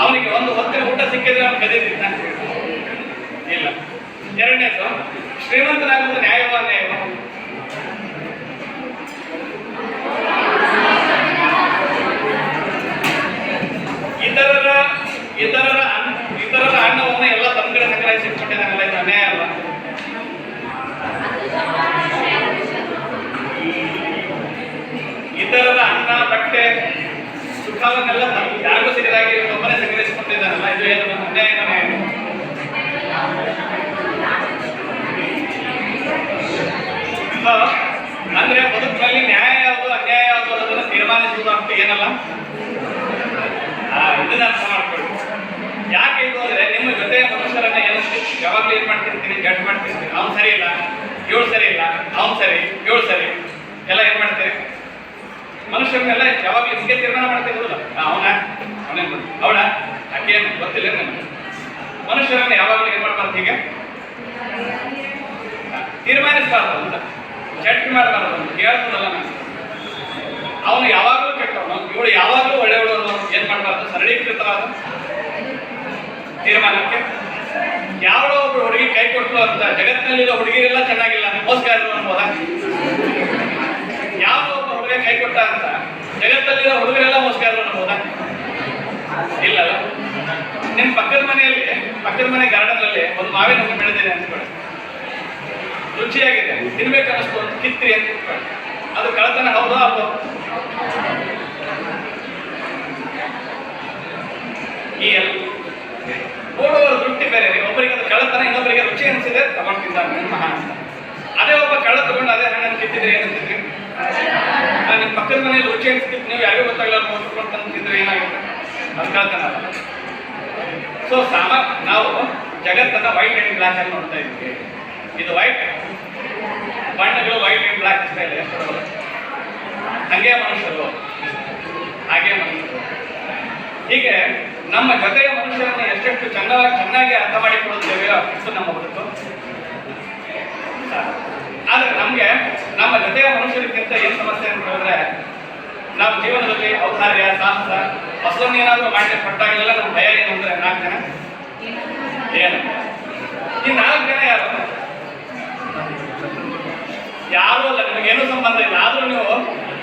ಅವನಿಗೆ ಒಂದು ಹೊತ್ತಿನ ಊಟ ಸಿಕ್ಕಿದ್ರೆ ಅವ್ನು ಕರೀತಿದ್ದ ಇಲ್ಲ. ಎರಡನೇದು, ಶ್ರೀಮಂತನಾಗುವುದು ನ್ಯಾಯವೋ ಅನ್ಯಾಯವೋ? ಇತರರ ಅನ್ನವನ್ನು ಎಲ್ಲ ತಮ್ಮ ಕಡೆ ಸಂಗ್ರಹಿಸಿಟ್ಕೊಂಡಿದ್ದಾನಲ್ಲ, ಇದು ಅನ್ಯಾಯ ಅಲ್ಲ? ಇತರರ ಅನ್ನ, ಬಟ್ಟೆ, ಸುಖವನ್ನೆಲ್ಲ ಯಾರಿಗೂ ಸಿಗದಾಗಿ ಒಬ್ಬನೇ ಸಂಗ್ರಹಿಸಿಕೊಂಡಿದ್ದಾನಲ್ಲ, ಇದು ಏನು ಅನ್ಯಾಯನೇ? ಅಂದ್ರೆ ಬದುಕಿನಲ್ಲಿ ನ್ಯಾಯ ಯಾವುದು ಅನ್ಯಾಯ ಯಾವುದು ಅನ್ನೋದನ್ನು ತೀರ್ಮಾನಿಸುವುದು ಅಂತ ಏನಲ್ಲ, ಇದನ್ನ ಅರ್ಥ ಮಾಡ್ಕೊಳ್ಳಿ. ಯಾಕೆ ಇದು ಅಂದ್ರೆ, ನಿಮ್ಮ ಜೊತೆ ಮನುಷ್ಯರನ್ನ ಯಾವಾಗಲೂ ಏನ್ ಮಾಡ್ತಿರ್ತೀರಿ, ಜಡ್ಜ್ ಮಾಡ್ತಿರ್ತೀರಿ. ಅವ್ನು ಸರಿ ಇಲ್ಲ, ಇವಳು ಸರಿ ಇಲ್ಲ, ಅವ್ನು ಸರಿ, ಇವಳು ಸರಿ, ಎಲ್ಲ ಏನ್ ಮಾಡ್ತೀರಿ? ಮನುಷ್ಯರನ್ನೆಲ್ಲ ಯಾವಾಗಲೂ ಹಿಂಗೆ ತೀರ್ಮಾನ ಮಾಡ್ತಿರೋದಿಲ್ಲ. ಅವನೇನ್ ಅವಳ ಆಕೆ ಏನು ಗೊತ್ತಿಲ್ಲ ನನಗೆ. ಮನುಷ್ಯರನ್ನ ಯಾವಾಗಲೂ ಏನ್ ಮಾಡ್ಬಾರ್ದು, ಹೀಗೆ ತೀರ್ಮಾನಿಸಬಾರ್ದು ಅಂತ, ಜಡ್ಜ್ ಮಾಡಬಾರ್ದು ಅಂತ ಹೇಳ್ತದಲ್ಲ ನಾನು. ಅವನು ಯಾವಾಗಲೂ ಕೆಟ್ಟವನು, ಇವಳು ಯಾವಾಗಲೂ ಒಳ್ಳೆಯವಳು ಅನ್ನೋದು ಏನ್ ಮಾಡಬಾರ್ದು, ಸರಳೀಕೃತವಾದ ತೀರ್ಮಾನಕ್ಕೆ. ಯಾವಳೋ ಒಬ್ರು ಹುಡುಗಿ ಕೈ ಕೊಟ್ಟಲು ಅಂತ ಜಗತ್ತಿನಲ್ಲಿರೋ ಹುಡುಗಿರೆಲ್ಲ ಚೆನ್ನಾಗಿಲ್ಲ, ಮೋಸಗಾರರು ಅನ್ಬೋದ? ಯಾವ ಒಬ್ಬ ಹುಡುಗ ಕೈ ಕೊಟ್ಟ ಅಂತ ಜಗತ್ತಲ್ಲಿರೋ ಹುಡುಗರೆಲ್ಲ ಮೋಸಗಾರರು ಅನ್ಬೋದ? ಇಲ್ಲಲ್ಲ. ನಿಮ್ ಪಕ್ಕದ ಮನೆ ಗಾರ್ಡನ್ ಅಲ್ಲಿ ಒಂದು ಮಾವಿನ ಹಣ್ಣು ಬೆಳೆದಿದೆ ಅಂದ್ಕೊಳ್ಳಿ, ರುಚಿಯಾಗಿದೆ, ತಿನ್ಬೇಕನ್ನಿಸ್ತು ಅಂತ ಕಿತ್ರಿ ಅಂತ ಇಟ್ಕೊಳ್ಳಿ, ಅದು ಕಳ್ಳತನ ಹೌದೋ ಅಲ್ವೋ? ಈ ನೋಡುವವರ ದೃಷ್ಟಿ ಬೇರೆ. ಒಬ್ಬರಿಗೆ ಅದು ಕಳ್ಳತನ, ಇನ್ನೊಬ್ಬರಿಗೆ ರುಚಿ ಅನಿಸಿದೆ ತಗೊಂಡು ತಿಂತಾನೆ ಮಹಾ ಅಂತ. ಅದೇ ಒಬ್ಬ ಕಳ್ಳ ತಗೊಂಡು ಅದೇ ಹಣ್ಣನ್ನು ಕಿತ್ತಿದ್ರೆ ಏನಂತಿದ್ರಿ? ನಿಮ್ಮ ಪಕ್ಕದ ಮನೆಯಲ್ಲಿ ರುಚಿ ಅನಿಸ್ತಿತ್ತು, ನೀವು ಯಾರಿಗೂ ಗೊತ್ತಾಗಲ್ಲ ನೋಡ್ಕೊಂಡು ತಂದಿದ್ರೆ ಏನಾಗುತ್ತೆ? ಅದು ಕಳ್ಳತನ ಅಲ್ಲ. ಸೊ ನಾವು ಜಗತ್ತನ್ನ ವೈಟ್ ಅಂಡ್ ಬ್ಲ್ಯಾಕ್ ಅಲ್ಲಿ ನೋಡ್ತಾ ಇದ್ವಿ. ಇದು ವೈಟ್ ಬಣ್ಣಗಳು, ವೈಟ್ ಅಂಡ್ ಬ್ಲ್ಯಾಕ್ ಇಷ್ಟ ಇಲ್ಲ ಎಷ್ಟು ಹಾಗೆ ಮನುಷ್ಯರು. ಹೀಗೆ ನಮ್ಮ ಜೊತೆಯ ಮನುಷ್ಯರನ್ನು ಎಷ್ಟೆಷ್ಟು ಚೆನ್ನಾಗಿ ಅರ್ಥ ಮಾಡಿಕೊಳ್ಳುತ್ತೇವೆಯೋ ಅಷ್ಟು ನಮ್ಮ ಬದುಕು. ಆದರೆ ನಮಗೆ ನಮ್ಮ ಜೊತೆಯ ಮನುಷ್ಯರಿಗಿಂತ ಏನು ಸಮಸ್ಯೆ ಅಂತ ಹೇಳಿದ್ರೆ, ನಾವು ಜೀವನದಲ್ಲಿ ಔದಾರ್ಯ, ಸಾಹಸ, ಹೊಸದನ್ನೇನಾದರೂ ಮಾಡಲಿಕ್ಕೆ ಪಟ್ಟಾಗಲಿಲ್ಲ ನಮ್ಮ ಭಯ ಏನು ಅಂದ್ರೆ 4 ಜನ ಏನು? ಈ 4 ಜನ ಯಾರು ಅಲ್ಲ, ನಿಮಗೇನೂ ಸಂಬಂಧ ಇಲ್ಲ. ಆದರೂ ನೀವು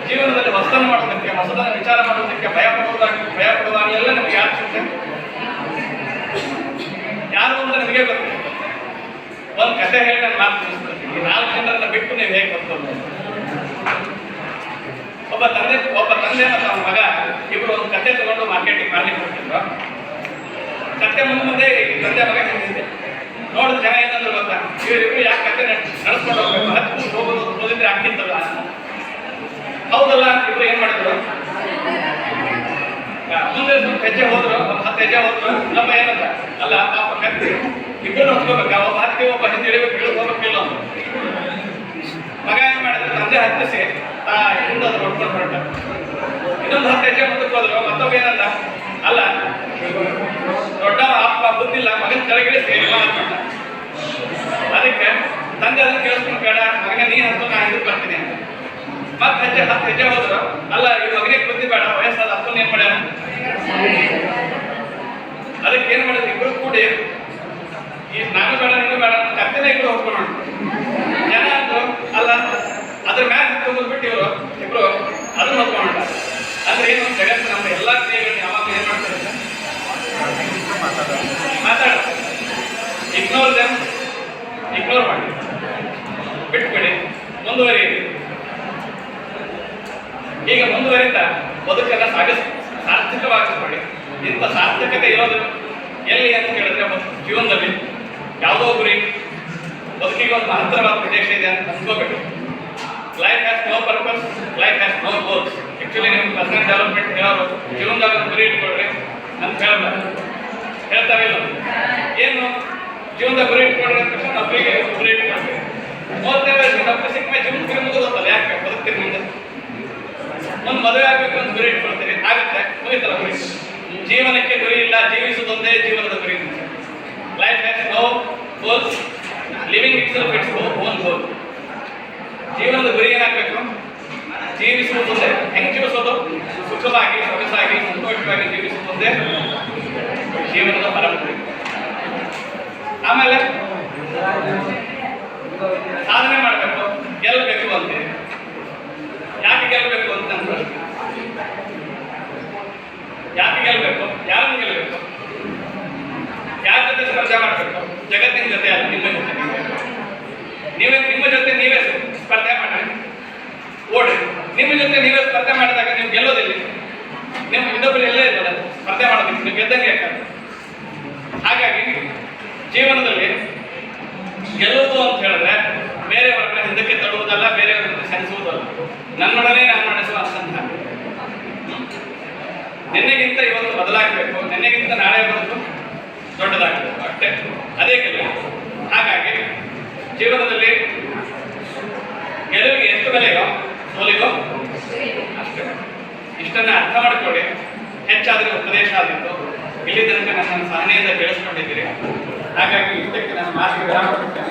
ಜೀವನದಲ್ಲಿ ಹೊಸದನ್ನು ಮಾಡೋದಕ್ಕೆ, ಹೊಸದನ್ನು ವಿಚಾರ ಮಾಡೋದಕ್ಕೆ ಭಯ ಪಡುವಾಗ ಎಲ್ಲ ನಿಮಗೆ ಯಾರು ಸಿಗುತ್ತೆ? ಯಾರು ಅಂತ ನಿಮಗೆ ಗೊತ್ತಿಲ್ಲ. ಒಂದು ಕಥೆ ಹೇಳಿ ನಾನು ಮಾತು ತಿಳಿಸ್ಕೊಳ್ತೀನಿ. 4 ಜನರನ್ನ ಬಿಟ್ಟು ನೀವು ಹೇಗೆ ಬರ್ಬೋದು? ಒಬ್ಬ ತಂದೆ ಮತ್ತು ಅವನ ಮಗ ಇಬ್ಬರು ಒಂದು ಕತೆ ತಗೊಂಡು ಮಾರ್ಕೆಟಿಗೆ ಮಾರ್ಲಿಕ್ಕೆ ಹೋಗ್ತಿದ್ರು. ಕತೆ ಮುಂದೆ ತಂದೆ ಮಗ ನಿಂತಿದ್ದೆ. ನೋಡಿದ ಜನ ಏನಂದ್ರೆ ಗೊತ್ತಾ, ಇವರಿಬ್ರು ಯಾಕೆ ಕತೆ ನಡೆಸ್ಕೊಂಡು ಹೋಗ್ಬೇಕು, ಹತ್ತು ಹೋಗೋದಿದ್ರೆ ಆಗ್ತಿತ್ತಲ್ಲ. ಹೌದಲ್ಲ, ಇಬ್ರು ಏನ್ ಮಾಡಿದ್ರು, ಮುಂದೆ ಸ್ವಲ್ಪ ಹೆಜ್ಜೆ ಹೋದ್ರು, ಒಂದು 10 ಹೆಜ್ಜೆ ಹೋದ್ರು. ನಮ್ಮ ಏನಂತ ಅಲ್ಲ ಪಾಪ ಕತ್ತಿ ಇಬ್ಬರು ಹೊತ್ಕೋಬೇಕ, ಒಬ್ಬ ಹತ್ತಿ ಒಬ್ಬ ಹಿಂದೆ ಇಳಿಬೇಕು, ಹೋಗ್ಬೇಕಿಲ್ಲ ಅಂತ. ಮಗ ಏನ್ ಮಾಡಿದ್ರು, ತಂದೆ ಹತ್ತಿಸಿ ಹಿಂದೆ ಅದು ಹೊಡ್ಕೊಂಡು ಹೊರಟ. ಇನ್ನೊಂದು 10 ಹೆಜ್ಜೆ ಮುಂದಕ್ಕೆ ಹೋದ್ರು. ಮತ್ತೊಬ್ಬ ಏನಂದ, ಅಲ್ಲ ದೊಡ್ಡ ಅಪ್ಪ ಬುದ್ಧಿಲ್ಲ, ಮಗನ ಕೆಳಗಿಳಿಸಿ ಮಾತಾಡ್ಕೊಂಡ. ಅದಕ್ಕೆ ತಂದೆ ಅದನ್ನು ಕೇಳಿಸ್ಕೊಂಡು, ಬೇಡ ಮಗನ ನೀ ಹತ್ತು, ನಾ ಹಿಂದಕ್ಕೆ ಬರ್ತೀನಿ ಅಂತ. ಮತ್ತೆ 10 ಹೆಜ್ಜೆ ಹೋದ್ರು. ಅಲ್ಲ ಈ ಮಗನಿಗೆ ಬುದ್ಧಿ ಬೇಡ, ವಯಸ್ಸಾದ ಅಪ್ಪನ ಏನ್ ಮಾಡ್ಯಾರ. ಅದಕ್ಕೆ ಏನ್ ಮಾಡಿದ್ರು, ಇಬ್ರು ಕೂಡಿ ಈ ನಾನು ಬೇಡ ನೀನು ಬೇಡ ಕತ್ತಿನ ಇಬ್ರು ಹೋಗ್ಕೊಂಡು ಜನ ಅಂದ್ರು. ಅಲ್ಲ ಅದ್ರ ಮ್ಯಾಲ ಹತ್ಕೊಂಡು ಬಿಟ್ಟು ಇಬ್ರು ಅದನ್ನ ಹೊತ್ಕೊಂಡ. ಅಂದ್ರೆ ಏನು, ಜಗತ್ತು ನಮ್ಮ ಎಲ್ಲಾ ಕ್ರಿಯೆಗಳನ್ನ ಯಾವಾಗ ಏನ್ ಮಾಡ್ತಾರೆ, ಮಾತಾಡ ಇಗ್ನೋರ್ ಮಾಡಿ ಬಿಟ್ಬಿಡಿ, ಮುಂದುವರಿಯಿರಿ. ಈಗ ಮುಂದುವರಿತಾ ಬದುಕನ್ನ ಸಾರ್ಥಕವಾಗಿಸ್ಕೊಳ್ಳಿ. ಇಂಥ ಸಾರ್ಥಕತೆ ಇರೋದು ಎಲ್ಲಿ ಅಂತ ಕೇಳಿದ್ರೆ, ಜೀವನದಲ್ಲಿ ಯಾವುದೋ ಗುರಿ, ಬದುಕಿಗೆ ಒಂದು ಮಹತ್ತರವಾದ ಪ್ರದೇಶ ಇದೆ ಅಂತ ಅನ್ಕೋಬೇಕು. Life has no purpose, life has no goals. Actually ನಿಮ್ಗೆ ಪರ್ಸನಲ್ ಡೆವಲಪ್ಮೆಂಟ್ ಹೇಳೋರು ಜೀವನದಾಗ ಒಂದು ಗುರಿ ಇಟ್ಕೊಳ್ರಿ ಅಂತ ಹೇಳ್ತಾರೆ. ಇಲ್ಲ ಏನು ಜೀವನದ ಗುರಿ ಇಟ್ಕೊಳ್ರಿ ಅಂತ ತಕ್ಷಣ ನೌಕರಿಗೆ ಗುರಿ ಇಟ್ಕೊಳ್ರಿ. 30ನೇ ವಯಸ್ಸಿಗೆ ನೌಕರಿ ಸಿಕ್ಕ ಮೇಲೆ ಜೀವನ ಗುರಿ ಮುಗಿದೋತ್ತಲ್ಲ, ಯಾಕೆ ಬದುಕ್ತೀರಿ ಮುಂದೆ? ಒಂದು ಮದುವೆ ಆಗ್ಬೇಕು ಅಂತ ಗುರಿ ಇಟ್ಕೊಳ್ತೀರಿ, ಆಗುತ್ತೆ, ಮುಗಿತಲ್ಲ ಗುರಿ. ಜೀವನಕ್ಕೆ ಗುರಿ ಇಲ್ಲ, ಜೀವಿಸುವುದೊಂದೇ ಜೀವನದ ಗುರಿ. Life has no goals, living itself its own goal. ಜೀವನದ ಗುರಿ ಏನಾಗಬೇಕು? ಜೀವಿಸುವುದೊಂದೇ. ಹೆಂಗೆ ಜೀವಿಸೋದು? ಸುಖವಾಗಿ, ಸೊಗಸಾಗಿ, ಸಂತೋಷವಾಗಿ ಜೀವಿಸುವುದೊಂದೇ ಜೀವನದ ಪರಂಪರೆ. ಆಮೇಲೆ ಸಾಧನೆ ಮಾಡಬೇಕು, ಗೆಲ್ಲಬೇಕು ಅಂತೆ. ಯಾಕೆ ಗೆಲ್ಲಬೇಕು ಅಂತ ನನ್ನ ಪ್ರಶ್ನೆ. ಯಾಕೆ ಗೆಲ್ಲಬೇಕು? ಯಾರನ್ನು ಗೆಲ್ಲಬೇಕು? ಯಾರ ಜೊತೆ ಸ್ಪರ್ಧೆ ಮಾಡಬೇಕು? ಜಗತ್ತಿನ ಜೊತೆ ಅಲ್ಲ, ನಿಮ್ಮ ಜೊತೆ ನಿಮ್ಮ ಜೊತೆ ನೀವೇ ಸ್ಪರ್ಧೆ ಮಾಡ್ರಿ, ಓಡ್ರಿ. ನಿಮ್ಮ ಜೊತೆ ನೀವೇ ಸ್ಪರ್ಧೆ ಮಾಡಿದಾಗ ನೀವು ಗೆಲ್ಲೋದಿಲ್ಲ. ನಿಮ್ಮ ಇನ್ನೊಬ್ಬರು ಎಲ್ಲೇ ಇರೋಲ್ಲ ಸ್ಪರ್ಧೆ ಮಾಡೋದಕ್ಕೆ, ನೀವು ಗೆದ್ದಂಗೆ ಯಾಕಂದ್ರೆ. ಹಾಗಾಗಿ ಜೀವನದಲ್ಲಿ ಗೆಲ್ಲುವುದು ಅಂತ ಹೇಳಿದ್ರೆ ಬೇರೆಯವರನ್ನ ಹಿಂದಕ್ಕೆ ತಳ್ಳುವುದಲ್ಲ, ಬೇರೆಯವರನ್ನ ಸೆಣಸುವುದಲ್ಲ, ನನ್ನೊಡನೆ ನಾನು ನಡೆಸುವ ಅಸಂಧಾನ. ನಿನ್ನೆಗಿಂತ ಇವತ್ತು ಬದಲಾಗಬೇಕು, ನಿನ್ನೆಗಿಂತ ನಾಳೆ ಬದುಕು ದೊಡ್ಡದಾಗಬೇಕು, ಅಷ್ಟೇ. ಅದೇ ಗೆಲುವು. ಹಾಗಾಗಿ ಜೀವನದಲ್ಲಿ ಗೆಲುವಿಗೆ ಎಷ್ಟು ಬೆಲೆಯೋ ಸೋಲಿಗೋ ಅಷ್ಟೇ. ಇಷ್ಟನ್ನ ಅರ್ಥ ಮಾಡಿಕೊಳ್ಳಿ. ಹೆಚ್ಚಾದರೆ ಉಪದೇಶ ಆಗಿತ್ತು. ಇಲ್ಲಿ ತನಕ ನನ್ನ ಸಹನೆಯಿಂದ ಕೇಳಿಸ್ಕೊಂಡಿದ್ದೀರಿ. ಹಾಗಾಗಿ ಇದಕ್ಕೆ ನನ್ನ ಮಾತಿಗೆ ವಿರಾಮ ಕೊಡ್ತೇನೆ.